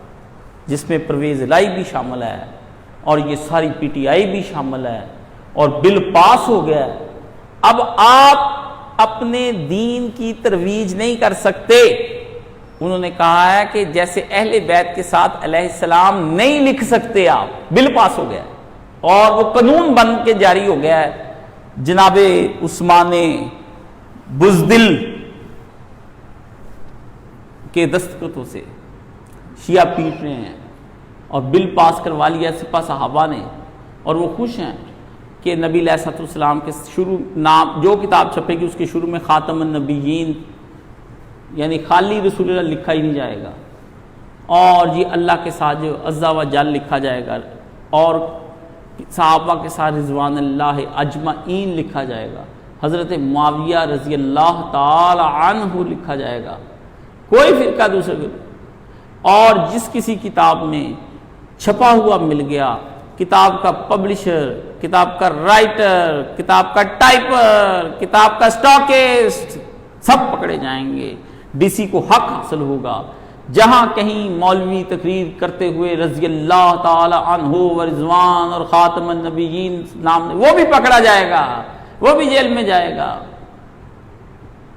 جس میں پرویز الہی بھی شامل ہے اور یہ ساری پی ٹی آئی بھی شامل ہے، اور بل پاس ہو گیا ہے. اب آپ اپنے دین کی ترویج نہیں کر سکتے. انہوں نے کہا ہے کہ جیسے اہل بیت کے ساتھ علیہ السلام نہیں لکھ سکتے آپ، بل پاس ہو گیا ہے اور وہ قانون بن کے جاری ہو گیا ہے. جناب عثمان بزدل کے دستخطوں سے شیعہ پیٹ رہے ہیں اور بل پاس کروا لیا سپاہ صحابہ نے، اور وہ خوش ہیں کہ نبی علیہ الصلوۃ والسلام کے شروع نام جو کتاب چھپے گی اس کے شروع میں خاتم النبیین، یعنی خالی رسول اللہ لکھا ہی نہیں جائے گا، اور یہ اللہ کے ساتھ جو عز و جل لکھا جائے گا، اور صحابہ کے ساتھ رضوان اللہ اجمعین لکھا جائے گا، حضرت معاویہ رضی اللہ تعالی عنہ لکھا جائے گا، کوئی فرقہ دوسرے کو. اور جس کسی کتاب میں چھپا ہوا مل گیا، کتاب کا پبلشر، کتاب کا رائٹر، کتاب کا ٹائپر، کتاب کا سٹاکسٹ، سب پکڑے جائیں گے. ڈی سی کو حق حاصل ہوگا. جہاں کہیں مولوی تقریر کرتے ہوئے رضی اللہ تعالی عنہ و رضوان اور خاتم النبیین نام، وہ بھی پکڑا جائے گا، وہ بھی جیل میں جائے گا.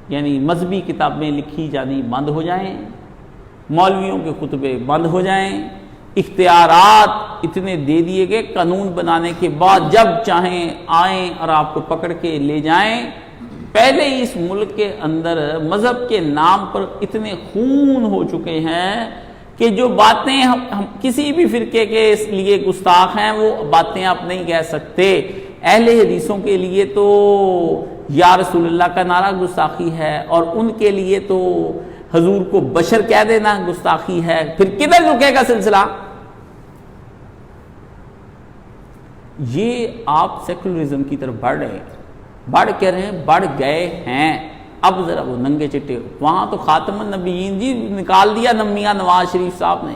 یعنی مذہبی کتابیں لکھی جانی بند ہو جائیں، مولویوں کے خطبے بند ہو جائیں، اختیارات اتنے دے دیے گئے قانون بنانے کے بعد جب چاہیں آئیں اور آپ کو پکڑ کے لے جائیں. پہلے ہی اس ملک کے اندر مذہب کے نام پر اتنے خون ہو چکے ہیں کہ جو باتیں ہم کسی بھی فرقے کے لیے گستاخ ہیں وہ باتیں آپ نہیں کہہ سکتے. اہل حدیثوں کے لیے تو یا رسول اللہ کا نعرہ گستاخی ہے، اور ان کے لیے تو حضور کو بشر کہہ دینا گستاخی ہے. پھر کدھر رکے گا سلسلہ؟ یہ آپ سیکولرزم کی طرف بڑھ رہے ہیں، بڑھ کے رہے ہیں، بڑھ گئے ہیں. اب ذرا وہ ننگے چٹے، وہاں تو خاتم النبیین جی نکال دیا میاں نواز شریف صاحب نے.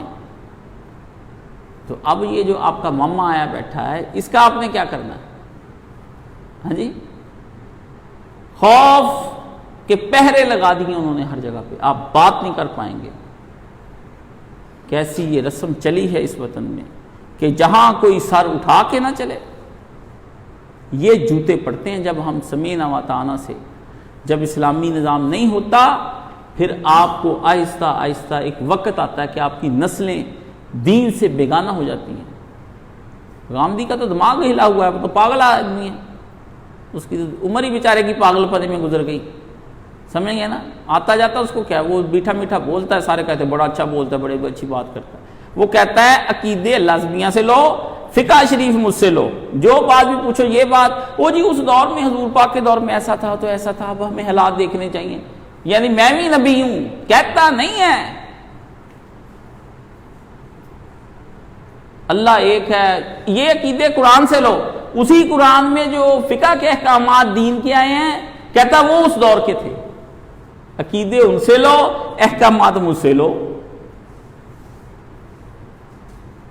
تو اب یہ جو آپ کا ماما آیا بیٹھا ہے، اس کا آپ نے کیا کرنا ہے؟ ہاں جی، خوف کے پہرے لگا دیے انہوں نے ہر جگہ پہ، آپ بات نہیں کر پائیں گے۔ کیسی یہ رسم چلی ہے اس وطن میں کہ جہاں کوئی سر اٹھا کے نہ چلے۔ یہ جوتے پڑتے ہیں جب ہم سمینا واتانا سے، جب اسلامی نظام نہیں ہوتا، پھر آپ کو آہستہ آہستہ ایک وقت آتا ہے کہ آپ کی نسلیں دین سے بیگانہ ہو جاتی ہیں۔ غامدی کا تو دماغ ہلا ہوا ہے، وہ تو پاگل آدمی ہے، اس کی عمر ہی بیچارے کی پاگل پنے میں گزر گئی، سمجھ گئے نا؟ آتا جاتا اس کو کیا، وہ میٹھا میٹھا بولتا ہے، سارے کہتے ہیں بڑا اچھا بولتا ہے، بڑی اچھی بات کرتا ہے۔ وہ کہتا ہے عقیدے لازمیہ سے لو، فقہ شریف مجھ سے لو، جو بات بھی پوچھو یہ بات، وہ جی اس دور میں حضور پاک کے دور میں ایسا تھا تو ایسا تھا، اب ہمیں حالات دیکھنے چاہیے، یعنی میں بھی نبی ہوں، کہتا نہیں ہے۔ اللہ ایک ہے، یہ عقیدے قرآن سے لو، اسی قرآن میں جو فقہ کے احکامات دین کے آئے ہیں، کہتا وہ اس دور کے تھے، عقیدے ان سے لو، احکامات مجھ سے لو۔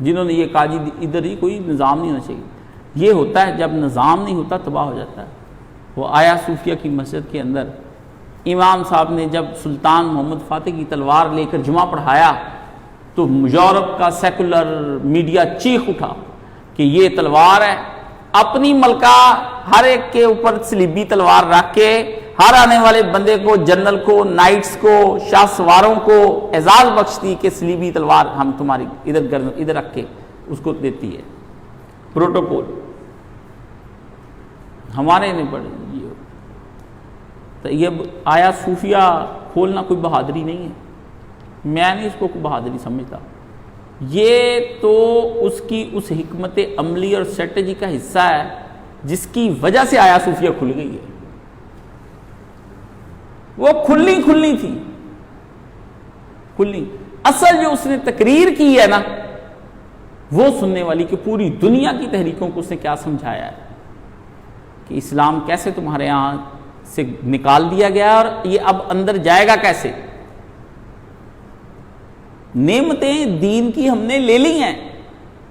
جنہوں نے یہ کہا جی ادھر ہی کوئی نظام نہیں ہونا چاہیے، یہ ہوتا ہے جب نظام نہیں ہوتا تباہ ہو جاتا ہے۔ وہ آیا صوفیہ کی مسجد کے اندر، امام صاحب نے جب سلطان محمد فاتح کی تلوار لے کر جمعہ پڑھایا تو یورپ کا سیکولر میڈیا چیخ اٹھا کہ یہ تلوار ہے، اپنی ملکہ ہر ایک کے اوپر صلیبی تلوار رکھ کے ہر آنے والے بندے کو، جنرل کو، نائٹس کو، شاہ سواروں کو اعزاز بخشتی کہ صلیبی تلوار ہم تمہاری ادھر رکھ کے اس کو دیتی ہے، پروٹوکول ہمارے نے پڑھے۔ تو یہ آیا صوفیہ کھولنا کوئی بہادری نہیں ہے، میں نہیں اس کو کوئی بہادری سمجھتا، یہ تو اس کی اس حکمت عملی اور اسٹریٹجی کا حصہ ہے جس کی وجہ سے آیا صوفیہ کھل گئی ہے۔ وہ کھلنی تھی، کھلنی اصل جو اس نے تقریر کی ہے نا، وہ سننے والی کہ پوری دنیا کی تحریکوں کو اس نے کیا سمجھایا ہے کہ اسلام کیسے تمہارے یہاں سے نکال دیا گیا اور یہ اب اندر جائے گا کیسے۔ نعمتیں دین کی ہم نے لے لی ہیں،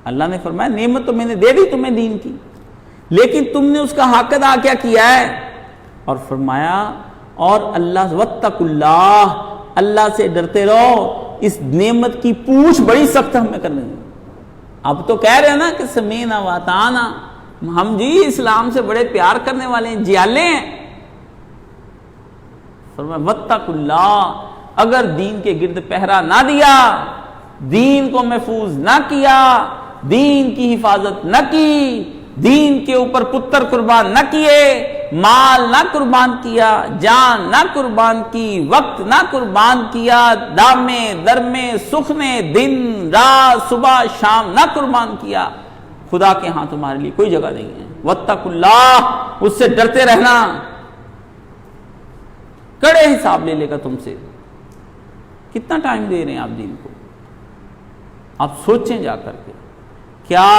اللہ نے فرمایا نعمت تو میں نے دے دی تمہیں دین کی، لیکن تم نے اس کا حق ادا کیا کیا ہے، اور فرمایا اور اللہ واتقوا اللہ، اللہ سے ڈرتے رہو، اس نعمت کی پوچھ بڑی سخت ہمیں کرنے دیں۔ اب تو کہہ رہے ہیں نا کہ سمینا واتانا، ہم جی اسلام سے بڑے پیار کرنے والے ہیں، جیالے ہیں۔ فرمایا واتقوا اللہ، اگر دین کے گرد پہرا نہ دیا، دین کو محفوظ نہ کیا، دین کی حفاظت نہ کی، دین کے اوپر پتر قربان نہ کیے، مال نہ قربان کیا، جان نہ قربان کی، وقت نہ قربان کیا، دامے درمے سخنے دن رات صبح شام نہ قربان کیا، خدا کے ہاں تمہارے لیے کوئی جگہ نہیں ہے۔ واتقوا اللہ، اس سے ڈرتے رہنا، کڑے حساب لے لے گا تم سے۔ کتنا ٹائم دے رہے ہیں آپ دین کو؟ آپ سوچیں جا کر کے، کیا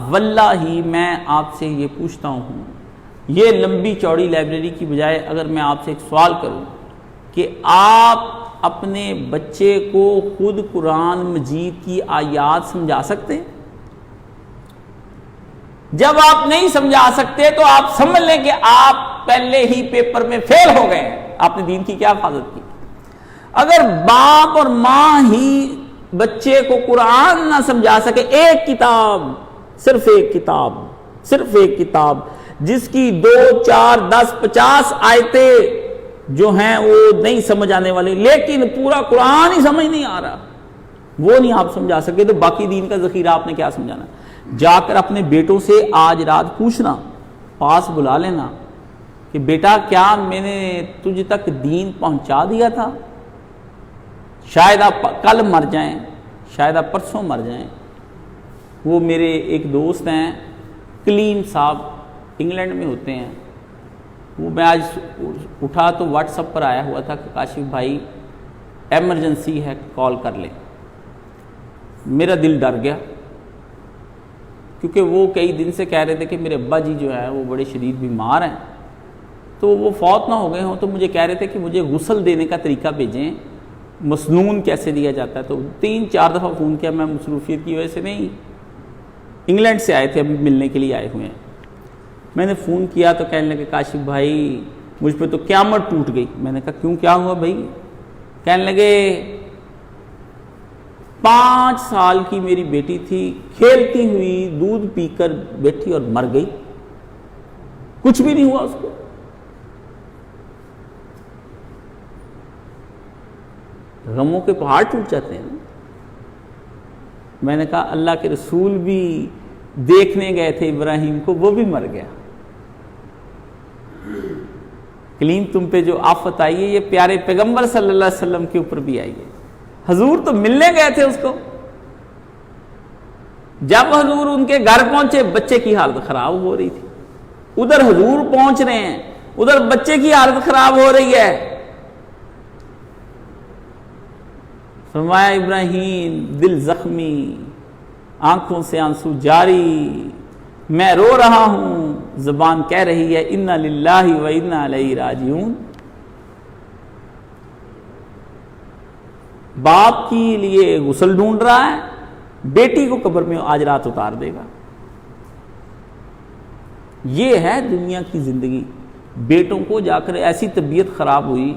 واللہ میں آپ سے یہ پوچھتا ہوں، یہ لمبی چوڑی لائبریری کی بجائے اگر میں آپ سے ایک سوال کروں کہ آپ اپنے بچے کو خود قرآن مجید کی آیات سمجھا سکتے ہیں؟ جب آپ نہیں سمجھا سکتے تو آپ سمجھ لیں کہ آپ پہلے ہی پیپر میں فیل ہو گئے، آپ نے دین کی کیا حفاظت کی۔ اگر باپ اور ماں ہی بچے کو قرآن نہ سمجھا سکے، ایک کتاب، صرف ایک کتاب جس کی 2 4 10 50 آیتیں جو ہیں وہ نہیں سمجھ آنے والی، لیکن پورا قرآن ہی سمجھ نہیں آ رہا، وہ نہیں آپ سمجھا سکے تو باقی دین کا ذخیرہ آپ نے کیا سمجھانا۔ جا کر اپنے بیٹوں سے آج رات پوچھنا، پاس بلا لینا کہ بیٹا کیا میں نے تجھ تک دین پہنچا دیا تھا؟ شاید آپ کل مر جائیں، شاید آپ پرسوں مر جائیں۔ وہ میرے ایک دوست ہیں کلیم صاحب، انگلینڈ میں ہوتے ہیں، وہ میں آج اٹھا تو واٹس ایپ پر آیا ہوا تھا کہ کاشف بھائی ایمرجنسی ہے، کال کر لیں۔ میرا دل ڈر گیا کیونکہ وہ کئی دن سے کہہ رہے تھے کہ میرے ابا جی جو ہے وہ بڑے شدید بیمار ہیں، تو وہ فوت نہ ہو گئے ہوں، تو مجھے کہہ رہے تھے کہ مجھے غسل دینے کا طریقہ بھیجیں، مسنون کیسے دیا جاتا ہے۔ تو 3 4 دفعہ فون کیا، میں مصروفیت کی وجہ سے نہیں، انگلینڈ سے آئے تھے، ابھی ملنے کے لیے آئے ہوئے ہیں۔ میں نے فون کیا تو کہنے لگے کاشف بھائی مجھ پہ تو قیامت ٹوٹ گئی۔ میں نے کہا کیوں، کیا ہوا بھائی؟ کہنے لگے 5 سال کی میری بیٹی تھی، کھیلتی ہوئی دودھ پی کر بیٹھی اور مر گئی، کچھ بھی نہیں ہوا اس کو۔ غموں کے پہاڑ ٹوٹ جاتے ہیں۔ میں نے کہا اللہ کے رسول بھی دیکھنے گئے تھے ابراہیم کو، وہ بھی مر گیا۔ کلیم تم پہ جو آفت آئی ہے یہ پیارے پیغمبر صلی اللہ علیہ وسلم کے اوپر بھی آئی ہے۔ حضور تو ملنے گئے تھے اس کو، جب حضور ان کے گھر پہنچے بچے کی حالت خراب ہو رہی تھی، ادھر حضور پہنچ رہے ہیں، ادھر بچے کی حالت خراب ہو رہی ہے۔ فرمایا ابراہیم دل زخمی، آنکھوں سے آنسو جاری، میں رو رہا ہوں، زبان کہہ رہی ہے انا للہ و انا الیہ راجعون۔ باپ کے لیے غسل ڈھونڈ رہا ہے، بیٹی کو قبر میں آج رات اتار دے گا۔ یہ ہے دنیا کی زندگی۔ بیٹوں کو جا کر ایسی طبیعت خراب ہوئی،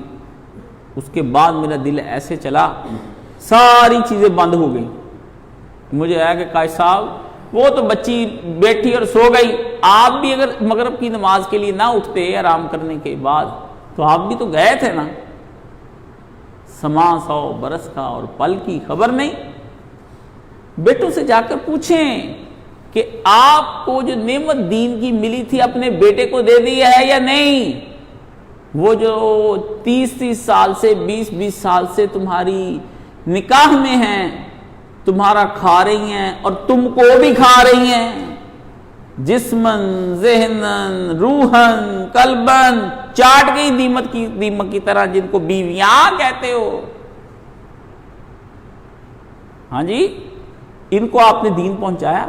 اس کے بعد میرا دل ایسے چلا، ساری چیزیں بند ہو گئی۔ مجھے آیا کہ قائد صاحب وہ تو بچی بیٹھی اور سو گئی، آپ بھی اگر مغرب کی نماز کے لیے نہ اٹھتے آرام کرنے کے بعد تو آپ بھی تو گئے تھے نا۔ سما 100 برس کا اور پل کی خبر نہیں۔ بیٹوں سے جا کر پوچھیں کہ آپ کو جو نعمت دین کی ملی تھی اپنے بیٹے کو دے دی ہے یا نہیں؟ وہ جو 30 سال سے 20 سال سے تمہاری نکاح میں ہیں، تمہارا کھا رہی ہیں اور تم کو بھی کھا رہی ہیں، جسمن ذہنن روحن قلبن، چاٹ گئی دیمک کی طرح، جن کو بیویاں کہتے ہو۔ ہاں جی، ان کو آپ نے دین پہنچایا،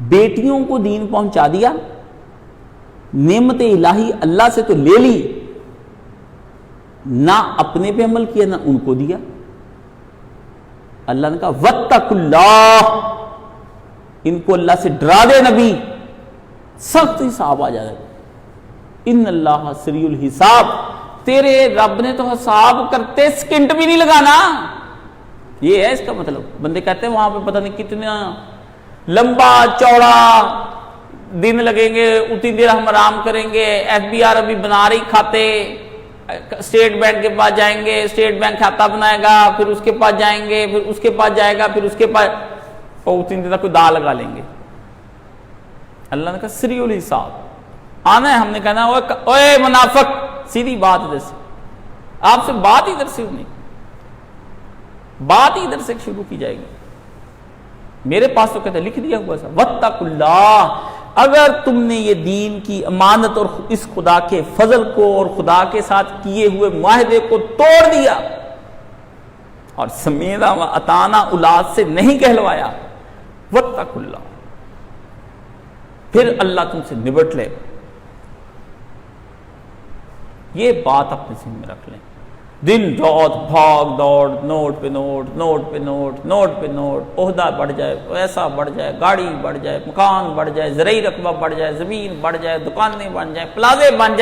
بیٹیوں کو دین پہنچا دیا، نعمت الہی اللہ سے تو لے لی، نہ اپنے پہ عمل کیا نہ ان کو دیا۔ اللہ نے کہا واتقوا اللہ، ان کو اللہ سے ڈرا دے نبی، سخت حساب آ جائے گا۔ ان اللہ سریع الحساب، تیرے رب نے تو حساب کرتے سکنٹ بھی نہیں لگانا۔ یہ ہے اس کا مطلب۔ بندے کہتے ہیں وہاں پہ پتہ نہیں کتنا لمبا چوڑا دن لگیں گے، اتنی دیر ہم آرام کریں گے، FBR ابھی بنا رہی کھاتے، اسٹیٹ بینک کے پاس جائیں گے، اسٹیٹ بینک کھاتا بنائے گا، پھر اس کے پاس جائیں گے، پھر اس کے پاس جائے گا، پھر اس کے پاس، اور اتنی دیر تک کوئی دا لگا لیں گے۔ اللہ نے کہا سریع الحساب آنا ہے۔ ہم نے کہنا اوے منافق، سیدھی بات ادھر سے، آپ سے بات ادھر سے نہیں، بات ادھر سے شروع کی جائے گی۔ میرے پاس تو کہتے لکھ دیا ہوا سا واتقوا اللہ، اگر تم نے یہ دین کی امانت اور اس خدا کے فضل کو اور خدا کے ساتھ کیے ہوئے معاہدے کو توڑ دیا اور سمینا و اطانا اولاد سے نہیں کہلوایا، واتقوا اللہ، پھر اللہ تم سے نبٹ لے۔ یہ بات اپنے ذہن میں رکھ لیں۔ دن رات بھاگ دوڑ، نوٹ پہ نوٹ، نوٹ پہ نوٹ، نوٹ پہ نوٹ، عہدہ بڑھ جائے، پیسہ بڑھ جائے، گاڑی بڑھ جائے، مکان بڑھ جائے، زرعی رقبہ بڑھ جائے، زمین بڑھ جائے، دکانیں بن جائیں، پلازے بن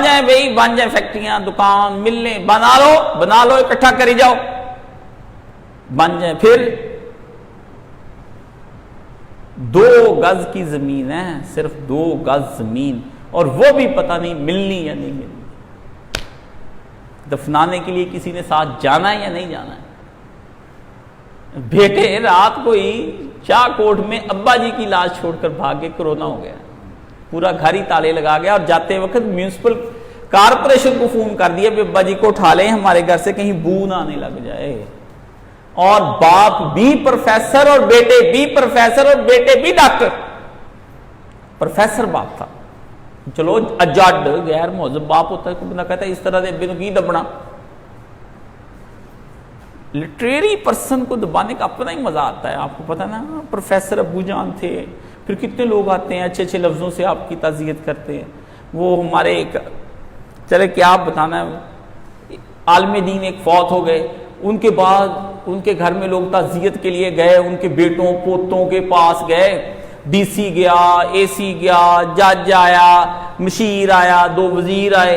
جائیں بھائی، بن جائیں فیکٹریاں، دکان، ملیں، بنا لو اکٹھا کری جاؤ، بن جائیں۔ پھر 2 گز کی زمین ہے، صرف 2 گز زمین، اور وہ بھی پتہ نہیں ملنی یا نہیں ملنی، دفنانے کے لیے کسی نے ساتھ جانا ہے یا نہیں جانا ہے۔ بیٹے رات کو ہی شاہ کوٹ میں ابا جی کی لاش چھوڑ کر بھاگے، کرونا ہو گیا، پورا گھر ہی تالے لگا گیا، اور جاتے وقت میونسپل کارپوریشن کو فون کر دیا کہ ابا جی کو اٹھا لیں ہمارے گھر سے، کہیں بو نہ آنے لگ جائے۔ اور باپ بھی پروفیسر اور بیٹے بھی پروفیسر اور بیٹے بھی ڈاکٹر۔ پروفیسر باپ تھا، چلو اجاڈ غیر مہذب باپ ہوتا ہے، کوئی بندہ کہتا ہے اس طرح دے بینو کی دبنا۔ لٹریری پرسن کو دبانے کا اپنا ہی مزہ آتا ہے، آپ کو پتہ نا، پروفیسر ابو جان تھے، پھر کتنے لوگ آتے ہیں اچھے اچھے لفظوں سے آپ کی تعزیت کرتے ہیں۔ وہ ہمارے ایک، چلے کیا آپ بتانا ہے، عالم دین ایک فوت ہو گئے، ان کے بعد ان کے گھر میں لوگ تعزیت کے لیے گئے، ان کے بیٹوں پوتوں کے پاس گئے، ڈی سی گیا، اے سی گیا، جج آیا، مشیر آیا، 2 وزیر آئے.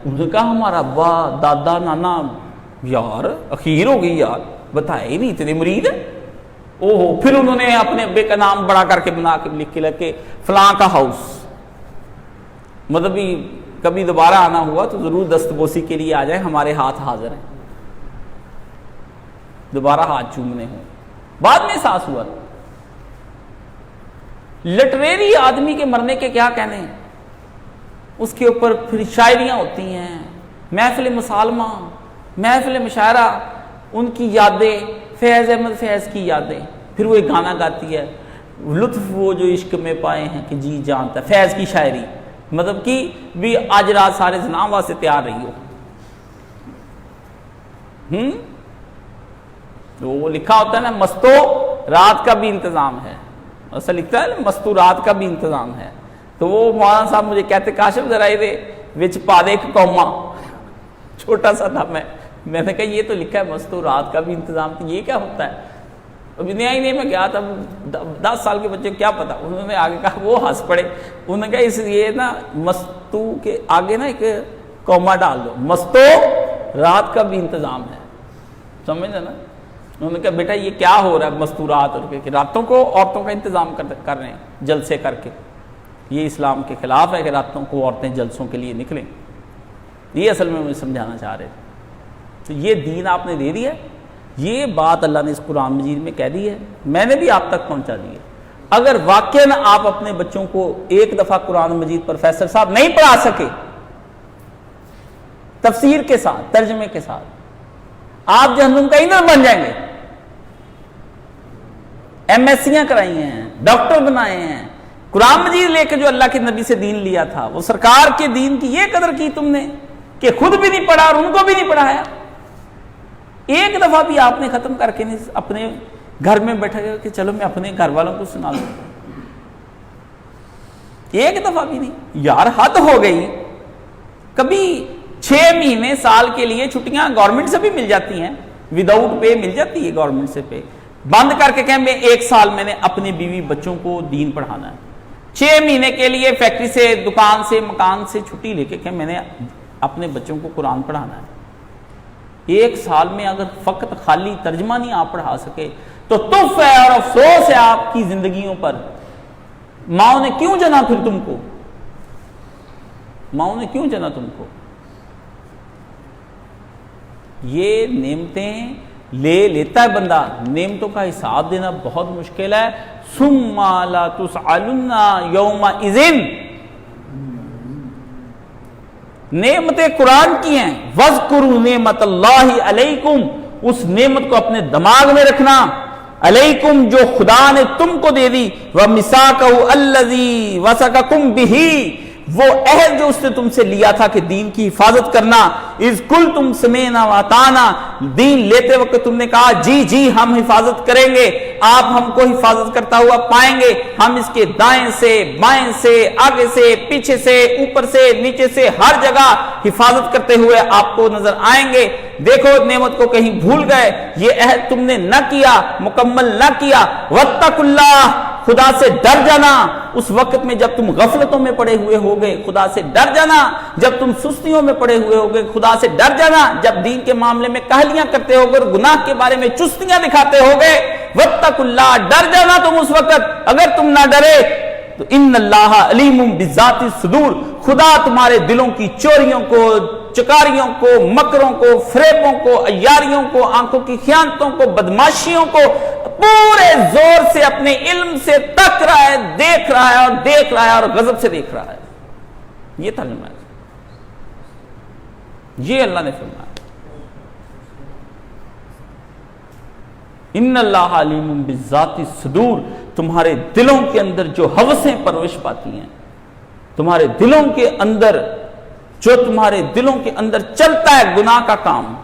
انہوں نے کہا ہمارا ابا دادا نانا یار اخیر ہو گئی یار، بتائے ہی نہیں اتنے مرید ہے. اوہو، پھر انہوں نے اپنے ابے کا نام بڑا کر کے بنا کے لکھ کے لگے فلاں کا ہاؤس. مطلب کبھی دوبارہ آنا ہوا تو ضرور دستبوسی کے لیے آ جائیں، ہمارے ہاتھ حاضر ہیں، دوبارہ ہاتھ چومنے ہوں. بعد میں احساس ہوا لٹریری آدمی کے مرنے کے کیا کہنے ہیں. اس کے اوپر پھر شاعریاں ہوتی ہیں، محفل مسالمہ، محفل مشاعرہ، ان کی یادیں، فیض احمد فیض کی یادیں. پھر وہ ایک گانا گاتی ہے، لطف وہ جو عشق میں پائے ہیں کہ جی جانتا ہے، فیض کی شاعری. مطلب کہ بھی آج رات سارے جناب واسطے تیار رہی ہو. تو وہ لکھا ہوتا ہے نا مستو رات کا بھی انتظام ہے، ایسا لکھتا ہے نا مستو رات کا بھی انتظام ہے. تو وہ مولانا صاحب مجھے کہتے کاشف ذرا دے وچ پا دے ایک کوما، چھوٹا سا تھا میں نے کہا یہ تو لکھا ہے مستو رات کا بھی انتظام، تو یہ کیا ہوتا ہے. ابھی نیا ہی نہیں میں گیا تھا، 10 سال کے بچے کو کیا پتا. انہوں نے آگے کہا، وہ ہنس پڑے، انہوں نے کہا اس لیے نا مستو کے آگے نا ایک کوما ڈال دو، مستو رات کا بھی انتظام ہے. سمجھا نا. انہوں نے کہا بیٹا یہ کیا ہو رہا ہے مستورات، اور کہ راتوں کو عورتوں کا انتظام کر رہے ہیں جلسے کر کے. یہ اسلام کے خلاف ہے کہ راتوں کو عورتیں جلسوں کے لیے نکلیں. یہ اصل میں مجھے سمجھانا چاہ رہے تھے. تو یہ دین آپ نے دے دیا، یہ بات اللہ نے اس قرآن مجید میں کہہ دی ہے، میں نے بھی آپ تک پہنچا دی ہے. اگر واقعاً آپ اپنے بچوں کو ایک دفعہ قرآن مجید پروفیسر صاحب نہیں پڑھا سکے تفسیر کے ساتھ، ترجمے کے ساتھ، آپ جہنم کا ایندھن بن جائیں گے. ایم ایس سیاں کرائی ہیں، ڈاکٹر بنائے ہیں، قرآن مجید لے کے جو اللہ کے نبی سے دین لیا تھا، وہ سرکار کے دین کی یہ قدر کی تم نے کہ خود بھی نہیں پڑھا اور ان کو بھی نہیں پڑھایا. ایک دفعہ بھی آپ نے ختم کر کے نہیں اپنے گھر میں بیٹھا گیا کہ چلو میں اپنے گھر والوں کو سنا دوں. ایک دفعہ بھی نہیں. یار حد ہو گئی. کبھی 6 مہینے سال کے لیے چھٹیاں گورنمنٹ سے بھی مل جاتی ہیں، وداؤٹ پے مل جاتی ہے گورنمنٹ سے پے. بند کر کے کہیں میں 1 سال میں نے اپنے بیوی بچوں کو دین پڑھانا ہے. 6 مہینے کے لیے فیکٹری سے، دکان سے، مکان سے چھٹی لے کے کہیں میں نے اپنے بچوں کو قرآن پڑھانا ہے. 1 سال میں اگر فقط خالی ترجمہ نہیں آپ پڑھا سکے تو تف ہے اور افسوس ہے آپ کی زندگیوں پر. ماؤں نے کیوں جنا پھر تم کو؟ ماؤں نے کیوں جنا تم کو؟ یہ نعمتیں لیتا ہے بندہ، نعمتوں کا حساب دینا بہت مشکل ہے. ثم لا تسألن یومئذ، نعمتیں قرآن کی ہیں. وَاذْكُرُوا نعمت اللہ علیکم، اس نعمت کو اپنے دماغ میں رکھنا. علیکم جو خدا نے تم کو دے دی. وَمِسَاقَهُ الَّذِي وَسَقَكُمْ بِهِ، وہ عہد جو اس نے تم سے لیا تھا کہ دین کی حفاظت کرنا. اذ قلتم سمعنا وَأَطَعْنَا، دین لیتے وقت تم نے کہا جی جی ہم حفاظت کریں گے. آپ ہم کو حفاظت کرتا ہوا پائیں گے. ہم اس کے دائیں سے، بائیں سے، آگے سے، پیچھے سے، اوپر سے، نیچے سے، ہر جگہ حفاظت کرتے ہوئے آپ کو نظر آئیں گے. دیکھو نعمت کو کہیں بھول گئے، یہ عہد تم نے نہ کیا، مکمل نہ کیا. واتقوا اللہ، خدا سے ڈر جانا. اس وقت میں جب تم غفلتوں میں پڑے ہوئے ہوگے خدا سے ڈر جانا. جب تم سستیوں میں پڑے ہوئے ہوگے خدا سے ڈر جانا. جب دین کے معاملے میں کہلیاں کرتے ہوگے اور گناہ کے بارے میں چستیاں دکھاتے ہوگے، واتقوا اللہ، ڈر جانا تم اس وقت. اگر تم نہ ڈرے تو ان اللہ علیم بذات الصدور، خدا تمہارے دلوں کی چوریوں کو، چکاریوں کو، مکروں کو، فریبوں کو، عیاریوں کو، آنکھوں کی خیانتوں کو، بدماشیوں کو پورے زور سے اپنے علم سے تک رہا ہے، دیکھ رہا ہے اور دیکھ رہا ہے اور غضب سے دیکھ رہا ہے. یہ ترجمہ ہے، یہ اللہ نے فرمایا. ان اللہ علیم بذات الصدور، تمہارے دلوں کے اندر جو ہوسیں پرورش پاتی ہیں، تمہارے دلوں کے اندر جو تمہارے دلوں کے اندر چلتا ہے گناہ کا کام،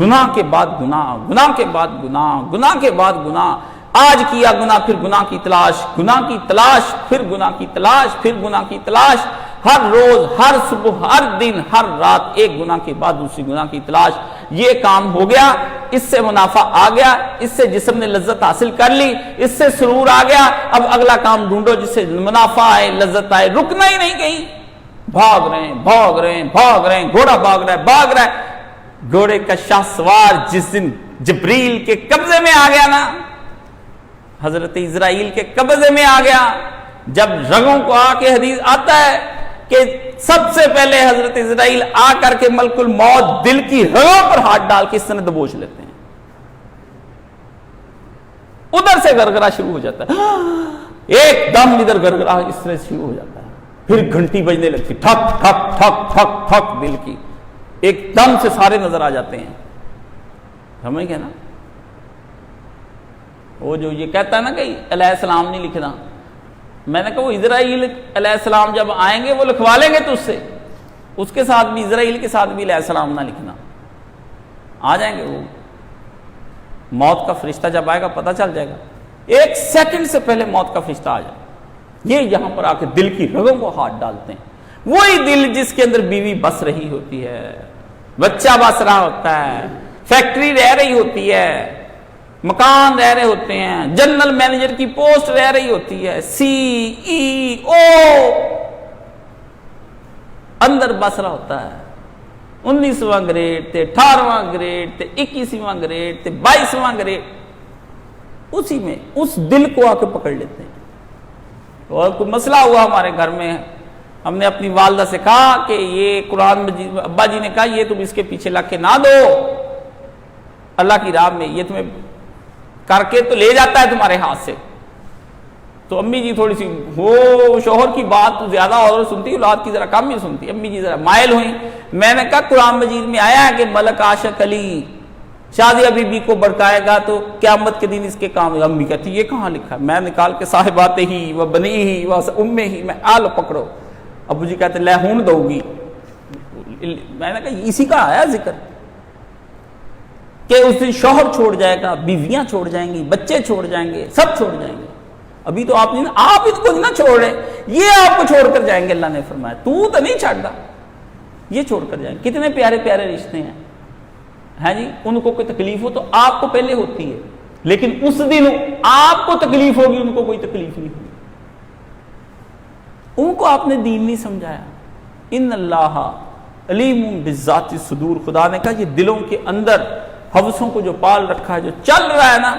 گناہ کے بعد گناہ، گناہ کے بعد گناہ، گناہ کے بعد گناہ، آج کیا گناہ پھر گناہ کی تلاش، گناہ کی تلاش پھر گناہ کی تلاش، پھر گناہ کی تلاش. ہر روز، ہر صبح، ہر دن، ہر رات ایک گناہ کے بعد دوسری گناہ کی تلاش. یہ کام ہو گیا، اس سے منافع آ گیا، اس سے جسم نے لذت حاصل کر لی، اس سے سرور آ گیا. اب اگلا کام ڈھونڈو جس سے منافع آئے، لذت آئے. رکنا ہی نہیں کہیں. بھاگ رہے ہیں، بھاگ رہے ہیں، بھاگ رہے ہیں. گھوڑا بھاگ رہا ہے، بھاگ رہا ہے. گھوڑے کا شاہ سوار جس دن جبریل کے قبضے میں آ گیا نا، حضرت اسرائیل کے قبضے میں آ گیا، جب رگوں کو آ کے حدیث آتا ہے کہ سب سے پہلے حضرت اسرائیل آ کر کے ملک الموت دل کی رگوں پر ہاتھ ڈال کے اس طرح دبوچ لیتے ہیں. ادھر سے گرگرا شروع ہو جاتا ہے، ایک دم ادھر گرگرا اس طرح شروع ہو جاتا ہے. پھر گھنٹی بجنے لگتی، ٹھک ٹھک ٹھک ٹھک ٹھک دل کی. ایک دم سے سارے نظر آ جاتے ہیں. سمجھ گئے نا؟ وہ جو یہ کہتا ہے نا کہ علیہ السلام نہیں لکھنا، میں نے کہا وہ اسرائیل علیہ السلام جب آئیں گے وہ لکھوا لیں گے تجھ سے، اس کے ساتھ بھی، اسرائیل کے ساتھ بھی علیہ السلام نہ لکھنا. آ جائیں گے وہ، موت کا فرشتہ جب آئے گا پتہ چل جائے گا. ایک سیکنڈ سے پہلے موت کا فرشتہ آ جائے. یہ یہاں پر آ کے دل کی رگوں کو ہاتھ ڈالتے ہیں. وہی دل جس کے اندر بیوی بس رہی ہوتی ہے، بچہ بس رہا ہوتا ہے، فیکٹری رہ رہی ہوتی ہے، مکان رہ رہے ہوتے ہیں، جنرل مینیجر کی پوسٹ رہ رہی ہوتی ہے، CEO اندر بس رہا ہوتا ہے. 19واں گریڈ تے، 18واں گریڈ تے، 21واں گریڈ تے، 22واں گریڈ، اسی میں اس دل کو آ کے پکڑ لیتے ہیں. اور کوئی مسئلہ ہوا ہمارے گھر میں، ہم نے اپنی والدہ سے کہا کہ یہ قرآن مجید، ابا جی نے کہا یہ تم اس کے پیچھے لگ کے نہ دو اللہ کی راہ میں، یہ تمہیں کر کے تو لے جاتا ہے تمہارے ہاتھ سے. تو امی جی تھوڑی سی وہ شوہر کی بات تو زیادہ اور سنتی، اولاد کی ذرا کم ہی سنتی. امی جی ذرا مائل ہوئیں. میں نے کہا قرآن مجید میں آیا ہے کہ ملک عاشق علی شادیہ بی بی کو بڑکائے گا تو قیامت کے دن اس کے کام. امی کہتی یہ کہاں لکھا ہے؟ میں نکال کے صاحبات ہی و بنی ہی و ام ہی، میں آلو پکڑو. ابو جی کہتے لے ہون دو گی. میں نے کہا اسی کا آیا ذکر کہ اس دن شوہر چھوڑ جائے گا، بیویاں چھوڑ جائیں گی، بچے چھوڑ جائیں گے، سب چھوڑ جائیں گے. ابھی تو آپ ان کو نہ چھوڑ رہے، یہ آپ کو چھوڑ کر جائیں گے. اللہ نے فرمایا تو نہیں چھاڑتا، یہ چھوڑ کر جائیں گے. کتنے پیارے پیارے رشتے ہیں جی. ان کو کوئی تکلیف ہو تو آپ کو پہلے ہوتی ہے، لیکن اس دن آپ کو تکلیف ہوگی، ان کو کوئی تکلیف نہیں ہوگی. ان کو آپ نے دین نہیں سمجھایا. ان اللہ علیم بذات الصدور. خدا نے کہا یہ دلوں کے اندر حوثوں کو جو پال رکھا ہے، جو چل رہا ہے نا،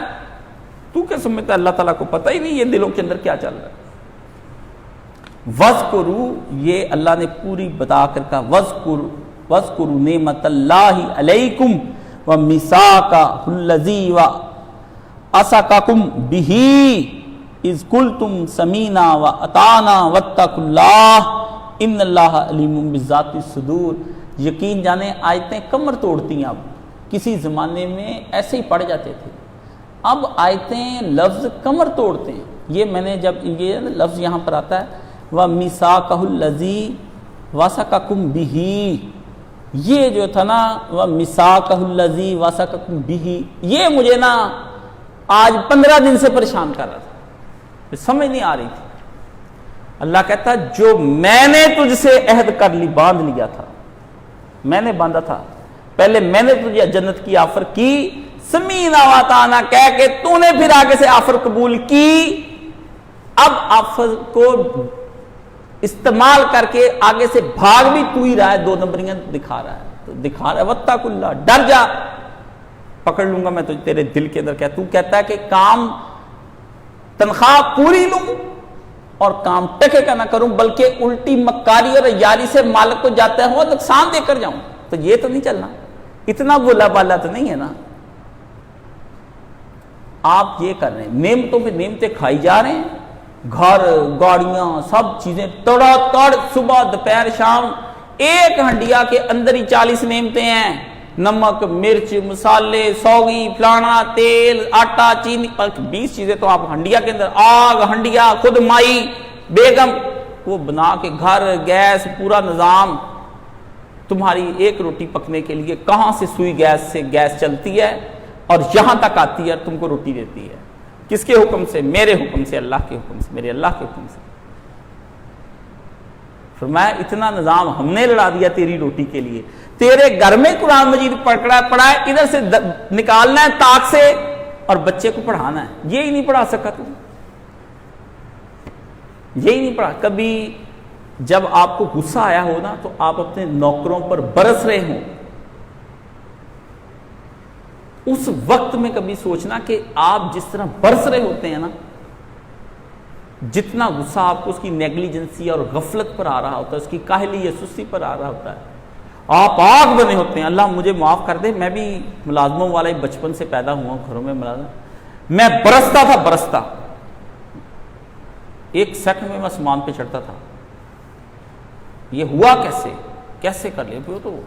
تو کیا سمجھتا ہے اللہ تعالیٰ کو پتہ ہی نہیں یہ دلوں کے اندر کیا چل رہا ہے. وَذْكُرُوا، یہ اللہ نے پوری بتا کر کہا وَذْكُرُوا نعمت اللہ علیکم وَمِثَاقَهُ الَّذِي وَأَثَقَكُم بِهِ اِذْ قُلْتُمْ سَمِعْنَا وَأَطَعْنَا وَاتَّقُوا اللَّهَ إِنَّ اللَّهَ عَلِيمٌ بِذَاتِ الصُّدُورِ. یقین جانے آیتیں کمر توڑتی ہیں. اب کسی زمانے میں ایسے ہی پڑھ جاتے تھے، اب آیتیں لفظ کمر توڑتے ہیں. یہ میں نے جب یہ لفظ یہاں پر آتا ہے وَمِثَاقَهُ الَّذِي وَأَثَقَكُم بِهِ، یہ جو تھا نا وَمِثَاقَهُ الَّذِي وَأَثَقَكُم بِهِ، یہ مجھے نا آج 15 دن سے پریشان کر رہا تھا، سمجھ نہیں آ رہی تھی. اللہ کہتا جو میں نے تجھ سے عہد کر لی، باندھ لیا تھا، میں نے باندھا تھا، پہلے میں نے تجھے جنت کی آفر کی، سمینا واتانا کہہ کے تو نے پھر آگے سے آفر قبول کی. اب آفر کو استعمال کر کے آگے سے بھاگ بھی تو ہی رہا ہے، 2 نمبریاں دکھا رہا ہے. تو دکھا رہا ہے وَاتَّقُ اللَّهَ، ڈر جا، پکڑ لوں گا میں تجھے تیرے دل کے اندر. تو کہتا ہے کہ کام تنخواہ پوری لوں اور کام ٹکے کا نہ کروں، بلکہ الٹی مکاری اور یاری سے مالک کو جاتا ہوا نقصان دے کر جاؤں. تو یہ تو نہیں چلنا، اتنا بولا بالا تو نہیں ہے نا. آپ یہ کر رہے ہیں، نعمتوں پہ نعمتیں کھائی جا رہے ہیں، گھر گاڑیاں سب چیزیں تڑا تڑ، صبح دوپہر شام ایک ہنڈیا کے اندر ہی 40 نعمتیں ہیں. نمک، مرچ، مسالے، سوگی، فلانا، تیل، آٹا، چینی، 20 چیزیں تو آپ ہنڈیا کے اندر، آگ ہنڈیا، خود مائی بیگم وہ بنا کے گھر، گیس، پورا نظام. تمہاری ایک روٹی پکنے کے لیے کہاں سے سوئی گیس سے گیس چلتی ہے اور یہاں تک آتی ہے اور تم کو روٹی دیتی ہے. کس کے حکم سے؟ میرے حکم سے، اللہ کے حکم سے، میرے اللہ کے حکم سے. فرمایا اتنا نظام ہم نے لڑا دیا تیری روٹی کے لیے، تیرے گھر میں قرآن مجید پڑھا ہے، ادھر سے نکالنا ہے طاق سے اور بچے کو پڑھانا ہے، یہی نہیں پڑھا سکا تم، یہی نہیں پڑھا۔ کبھی جب آپ کو غصہ آیا ہو نا تو آپ اپنے نوکروں پر برس رہے ہوں، اس وقت میں کبھی سوچنا کہ آپ جس طرح برس رہے ہوتے ہیں نا، جتنا غصہ آپ کو اس کی نیگلیجنسی اور غفلت پر آ رہا ہوتا ہے، اس کی کاہلی یا سستی پر آ رہا ہوتا ہے، آپ آگ بنے ہوتے ہیں۔ اللہ مجھے معاف کر دے، میں بھی ملازموں والا بچپن سے پیدا ہوا ہوں، گھروں میں ملازم، میں برستا تھا، برستا ایک سیکنڈ میں آسمان پہ چڑھتا تھا۔ یہ ہوا کیسے کر لیا؟ پھر تو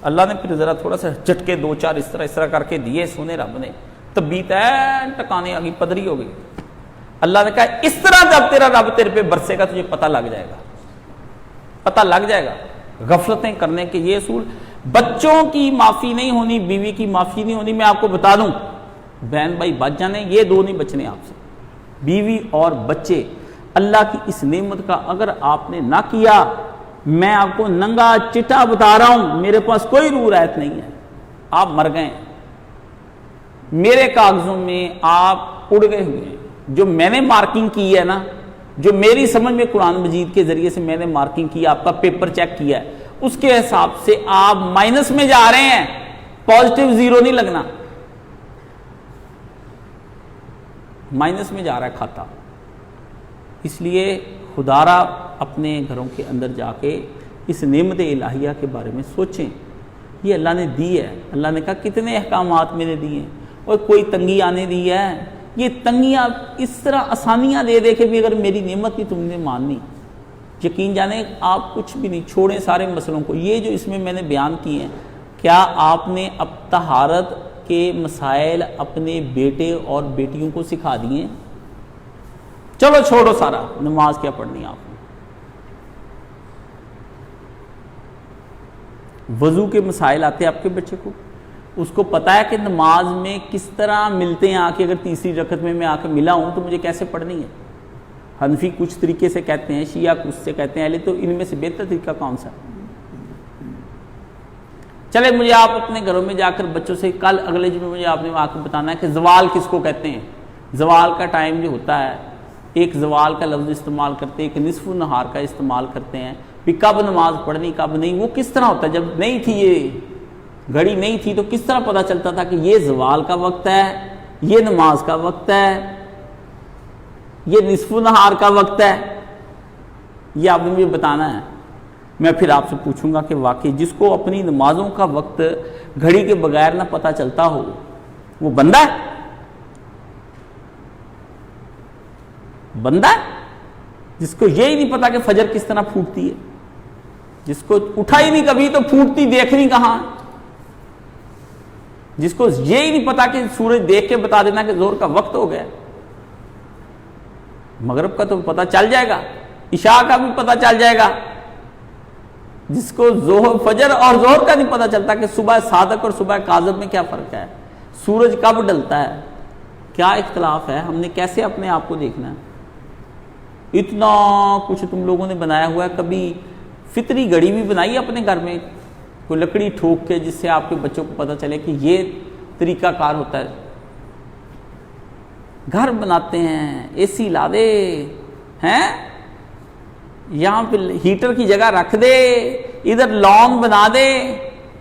اللہ نے پھر ذرا تھوڑا سا جھٹکے 2-4 اس طرح کر کے دیے سونے رب نے، طبیعت ٹکانے آ گئی، پدری ہو گئی۔ اللہ نے کہا اس طرح جب تیرا رب تیرے پہ برسے گا تجھے پتہ لگ جائے گا، پتہ لگ جائے گا۔ غفلتیں کرنے کے یہ اصول، بچوں کی معافی نہیں ہونی، بیوی کی معافی نہیں ہونی۔ میں آپ کو بتا دوں، بہن بھائی بچ جانے، یہ دو نہیں بچنے آپ سے، بیوی اور بچے۔ اللہ کی اس نعمت کا اگر آپ نے نہ کیا، میں آپ کو ننگا چٹا بتا رہا ہوں، میرے پاس کوئی روح رعایت نہیں ہے، آپ مر گئے، میرے کاغذوں میں آپ اڑ گئے ہوئے ہیں۔ جو میں نے مارکنگ کی ہے نا، جو میری سمجھ میں قرآن مجید کے ذریعے سے میں نے مارکنگ کی، آپ کا پیپر چیک کیا ہے، اس کے حساب سے آپ مائنس میں جا رہے ہیں، پازیٹیو 0 نہیں لگنا، مائنس میں جا رہا ہے کھاتا۔ اس لیے خدا را اپنے گھروں کے اندر جا کے اس نعمت الہیہ کے بارے میں سوچیں، یہ اللہ نے دی ہے۔ اللہ نے کہا کتنے احکامات میں نے دیے ہیں، اور کوئی تنگی آنے دی ہے؟ یہ تنگیاں اس طرح آسانیاں دے دے کہ بھی اگر میری نعمت کی تم نے ماننی، یقین جانے آپ کچھ بھی نہیں چھوڑیں سارے مسئلوں کو۔ یہ جو اس میں نے بیان کیے ہیں، کیا آپ نے اب طہارت کے مسائل اپنے بیٹے اور بیٹیوں کو سکھا دیے؟ چلو چھوڑو سارا، نماز کیا پڑھنی آپ نے، وضو کے مسائل آتے ہیں آپ کے بچے کو، اس کو پتا ہے کہ نماز میں کس طرح ملتے ہیں، آ کے اگر تیسری رکعت میں آ کے ملا ہوں تو مجھے کیسے پڑھنی ہے۔ حنفی کچھ طریقے سے کہتے ہیں، شیعہ کچھ سے کہتے ہیں، تو ان میں سے بہتر طریقہ کون سا؟ چلے مجھے آپ اپنے گھروں میں جا کر بچوں سے کل اگلے جمعے مجھے آپ نے آ کے بتانا ہے کہ زوال کس کو کہتے ہیں۔ زوال کا ٹائم جو ہوتا ہے، ایک زوال کا لفظ استعمال کرتے ہیں، ایک نصف النہار کا استعمال کرتے ہیں، بھی کب نماز پڑھنی کب نہیں، وہ کس طرح ہوتا ہے؟ جب نہیں تھی یہ گھڑی نہیں تھی تو کس طرح پتہ چلتا تھا کہ یہ زوال کا وقت ہے، یہ نماز کا وقت ہے، یہ نصف النہار کا وقت ہے؟ یہ آپ نے مجھے بتانا ہے۔ میں پھر آپ سے پوچھوں گا کہ واقعی جس کو اپنی نمازوں کا وقت گھڑی کے بغیر نہ پتہ چلتا ہو وہ بندہ ہے؟ بندہ ہے جس کو یہی نہیں پتا کہ فجر کس طرح پھوٹتی ہے، جس کو اٹھا ہی نہیں کبھی تو پھوٹتی دیکھنی کہاں، جس کو یہی نہیں پتا کہ سورج دیکھ کے بتا دینا کہ زہر کا وقت ہو گیا، مغرب کا تو پتہ چل جائے گا، عشاء کا بھی پتہ چل جائے گا، جس کو فجر اور زہر کا نہیں پتہ چلتا کہ صبح صادق اور صبح کاذب میں کیا فرق ہے، سورج کب ڈلتا ہے، کیا اختلاف ہے، ہم نے کیسے اپنے آپ کو دیکھنا ہے؟ اتنا کچھ تم لوگوں نے بنایا ہوا ہے، کبھی فطری گھڑی بھی بنائی اپنے گھر میں، کوئی لکڑی ٹھوک کے جس سے آپ کے بچوں کو پتہ چلے کہ یہ طریقہ کار ہوتا ہے۔ گھر بناتے ہیں، اے سی لا دے ہیں، یہاں پہ ہیٹر کی جگہ رکھ دے، ادھر لان بنا دے،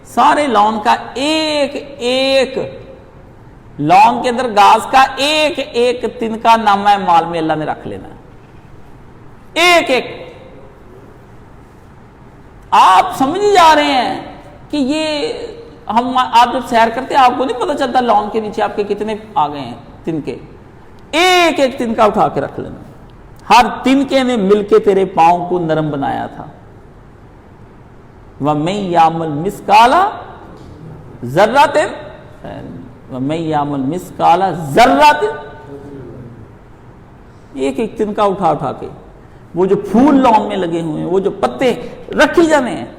سارے لان کا ایک ایک لان کے اندر گاز کا ایک ایک تن کا نامہ مال میں اللہ نے رکھ لینا ہے، ایک ایک۔ آپ سمجھ جا رہے ہیں کہ یہ آپ جب سیر کرتے ہیں آپ کو نہیں پتہ چلتا لان کے نیچے آپ کے کتنے آ گئے ہیں تن کے، ایک ایک تن کا اٹھا کے رکھ لینا، ہر تنکے نے مل کے تیرے پاؤں کو نرم بنایا تھا۔ وَمَن يَعْمَلْ مِثْقَالَ ذَرَّةٍ وَمَن يَعْمَلْ مِثْقَالَ ذَرَّةٍ، ایک ایک تنکا اٹھا کے، وہ جو پھول لان میں لگے ہوئے ہیں، وہ جو پتے رکھی جانے ہیں،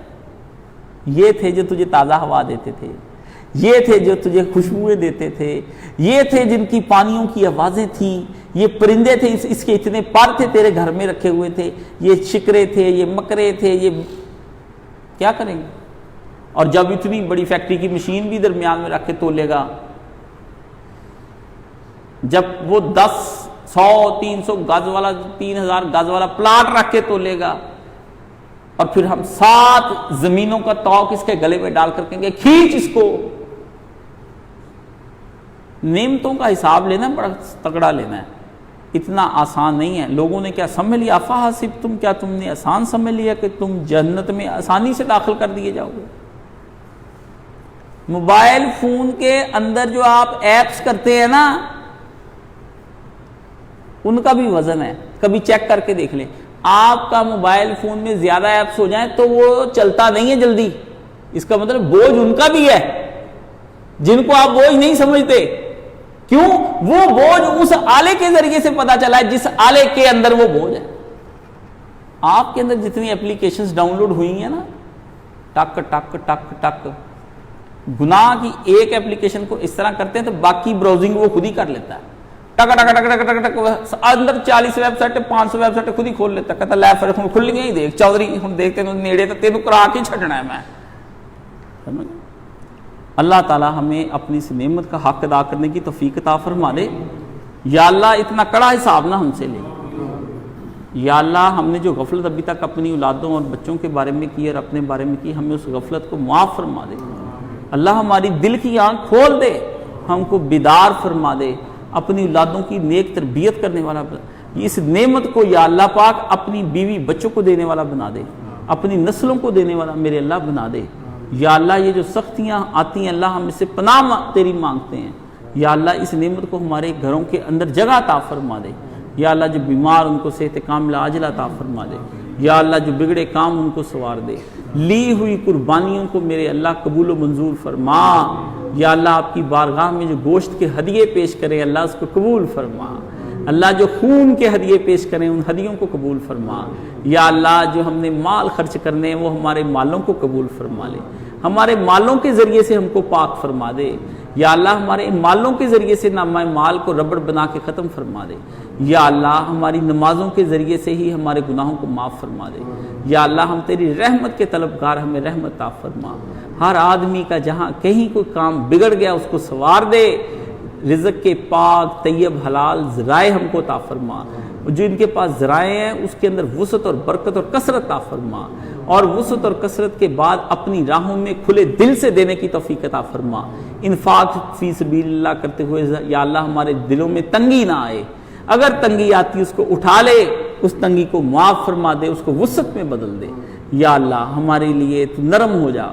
یہ تھے جو تجھے تازہ ہوا دیتے تھے، یہ تھے جو تجھے خوشبوئیں دیتے تھے، یہ تھے جن کی پانیوں کی آوازیں تھیں، یہ پرندے تھے، اس کے اتنے پر تھے تیرے گھر میں رکھے ہوئے تھے، یہ شکرے تھے، یہ مکرے تھے، یہ کیا کریں گے؟ اور جب اتنی بڑی فیکٹری کی مشین بھی درمیان میں رکھ کے تولے گا، جب وہ 10 100 300 گز والا 3000 گز والا پلاٹ رکھ کے تولے گا، اور پھر ہم 7 زمینوں کا توق اس کے گلے میں ڈال کر کہیں گے کھینچ اس کو۔ نعمتوں کا حساب لینا بڑا تگڑا لینا ہے، اتنا آسان نہیں ہے۔ لوگوں نے کیا سمجھ لیا، افحسبتم، کیا تم نے آسان سمجھ لیا کہ تم جنت میں آسانی سے داخل کر دیے جاؤ گے؟ موبائل فون کے اندر جو آپ ایپس کرتے ہیں نا، ان کا بھی وزن ہے، کبھی چیک کر کے دیکھ لیں۔ آپ کا موبائل فون میں زیادہ ایپس ہو جائیں تو وہ چلتا نہیں ہے جلدی، اس کا مطلب بوجھ ان کا بھی ہے، جن کو آپ بوجھ نہیں سمجھتے۔ کیوں؟ وہ بوجھ اس آلے کے ذریعے سے پتا چلا ہے جس آلے کے اندر وہ بوجھ ہے۔ آپ کے اندر جتنی اپلیکیشنز ڈاؤن لوڈ ہوئی ہیں نا، ٹک ٹک ٹک ٹک، گناہ کی ایک اپلیکیشن کو اس طرح کرتے ہیں تو باقی براؤزنگ وہ خود ہی کر لیتا ہے، ٹک ٹک ٹک ٹک ٹک ٹک، اندر 40 ویب سائٹ 500 ویب سائٹ خود ہی کھول لیتا ہے، کہتا لے پھر ہن کھل گئی دیکھ چودھری، ہن دیکھتے ہیں نیڑے تے تینوں کرا کے چھڈنا ہے میں۔ سمجھ؟ اللہ تعالی ہمیں اپنی اس نعمت کا حق ادا کرنے کی توفیق عطا فرما دے۔ یا اللہ اتنا کڑا حساب نہ ہم سے لے، یا اللہ ہم نے جو غفلت ابھی تک اپنی اولادوں اور بچوں کے بارے میں کی اور اپنے بارے میں کی، ہمیں اس غفلت کو معاف فرما دے۔ اللہ ہماری دل کی آنکھ کھول دے، ہم کو بیدار فرما دے، اپنی اولادوں کی نیک تربیت کرنے والا بنا، اس نعمت کو یا اللہ پاک اپنی بیوی بچوں کو دینے والا بنا دے، اپنی نسلوں کو دینے والا میرے اللہ بنا دے۔ یا اللہ یہ جو سختیاں آتی ہیں اللہ ہم اس سے پناہ تیری مانگتے ہیں، یا اللہ اس نعمت کو ہمارے گھروں کے اندر جگہ عطا فرما دے۔ یا اللہ جو بیمار ان کو صحت کاملہ عاجلہ عطا فرما دے، یا اللہ جو بگڑے کام ان کو سنوار دے، لی ہوئی قربانیوں کو میرے اللہ قبول و منظور فرما۔ یا اللہ آپ کی بارگاہ میں جو گوشت کے ہدیے پیش کریں اللہ اس کو قبول فرما، اللہ جو خون کے ہدیے پیش کریں ان ہدیوں کو قبول فرما۔ یا اللہ جو ہم نے مال خرچ کرنے ہیں وہ ہمارے مالوں کو قبول فرما لے، ہمارے مالوں کے ذریعے سے ہم کو پاک فرما دے۔ یا اللہ ہمارے مالوں کے ذریعے سے نامہ مال کو ربڑ بنا کے ختم فرما دے۔ یا اللہ ہماری نمازوں کے ذریعے سے ہی ہمارے گناہوں کو معاف فرما دے۔ یا اللہ ہم تیری رحمت کے طلبگار، ہمیں رحمت عطا فرما۔ ہر آدمی کا جہاں کہیں کوئی کام بگڑ گیا اس کو سنوار دے، رزق کے پاک طیب حلال ذرائع ہم کو عطا فرما، جو ان کے پاس ذرائع ہیں اس کے اندر وسعت اور برکت اور کثرت عطا فرما، اور وسعت اور کثرت کے بعد اپنی راہوں میں کھلے دل سے دینے کی توفیق عطا فرما۔ انفاق فی سبیل اللہ کرتے ہوئے یا اللہ ہمارے دلوں میں تنگی نہ آئے، اگر تنگی آتی اس کو اٹھا لے، اس تنگی کو معاف فرما دے، اس کو وسعت میں بدل دے۔ یا اللہ ہمارے لیے تو نرم ہو جا،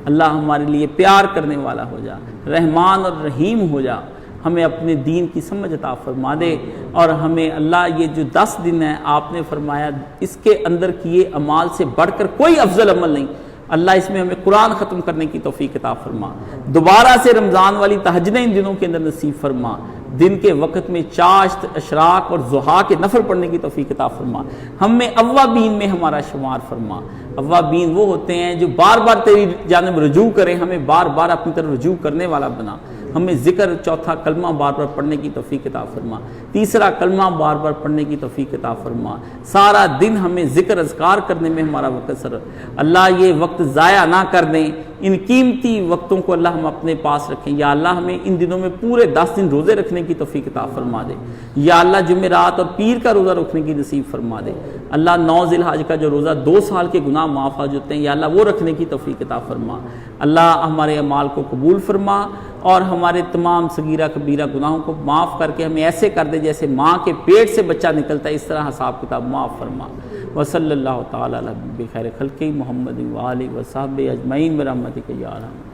اللہ ہمارے لیے پیار کرنے والا ہو جا، رحمان اور رحیم ہو جا، ہمیں اپنے دین کی سمجھ عطا فرما دے، اور ہمیں اللہ یہ جو 10 دن ہے آپ نے فرمایا اس کے اندر کیے اعمال سے بڑھ کر کوئی افضل عمل نہیں، اللہ اس میں ہمیں قرآن ختم کرنے کی توفیق عطا فرما، دوبارہ سے رمضان والی تہجدیں ان دنوں کے اندر نصیب فرما، دن کے وقت میں چاشت، اشراق اور ضحیٰ کے نفل پڑھنے کی توفیق عطا فرما، ہمیں اوابین میں ہمارا شمار فرما۔ اوابین وہ ہوتے ہیں جو بار بار تیری جانب رجوع کریں، ہمیں بار بار اپنی طرف رجوع کرنے والا بنا، ہمیں ذکر چوتھا کلمہ بار بار پڑھنے کی توفیق عطا فرما، تیسرا کلمہ بار بار پڑھنے کی توفیق عطا فرما، سارا دن ہمیں ذکر اذکار کرنے میں ہمارا وقت سر، اللہ یہ وقت ضائع نہ کر دیں، ان قیمتی وقتوں کو اللہ ہم اپنے پاس رکھیں۔ یا اللہ ہمیں ان دنوں میں پورے 10 دن روزے رکھنے کی توفیق عطا فرما دے، یا اللہ جمعرات اور پیر کا روزہ رکھنے کی نصیب فرما دے، اللہ 9 ذی الحج کا جو روزہ 2 سال کے گناہ معاف ہو جاتے ہیں یا اللہ وہ رکھنے کی توفیق عطا فرما، اللہ ہمارے اعمال کو قبول فرما، اور ہمارے تمام صغیرہ کبیرہ گناہوں کو معاف کر کے ہمیں ایسے کر دے جیسے ماں کے پیٹ سے بچہ نکلتا ہے، اس طرح حساب کتاب معاف فرما۔ وصلی اللہ تعالی علی خیر خلقہ محمد و آلہ و صحبہ اجمعین برحمتک یا ارحم۔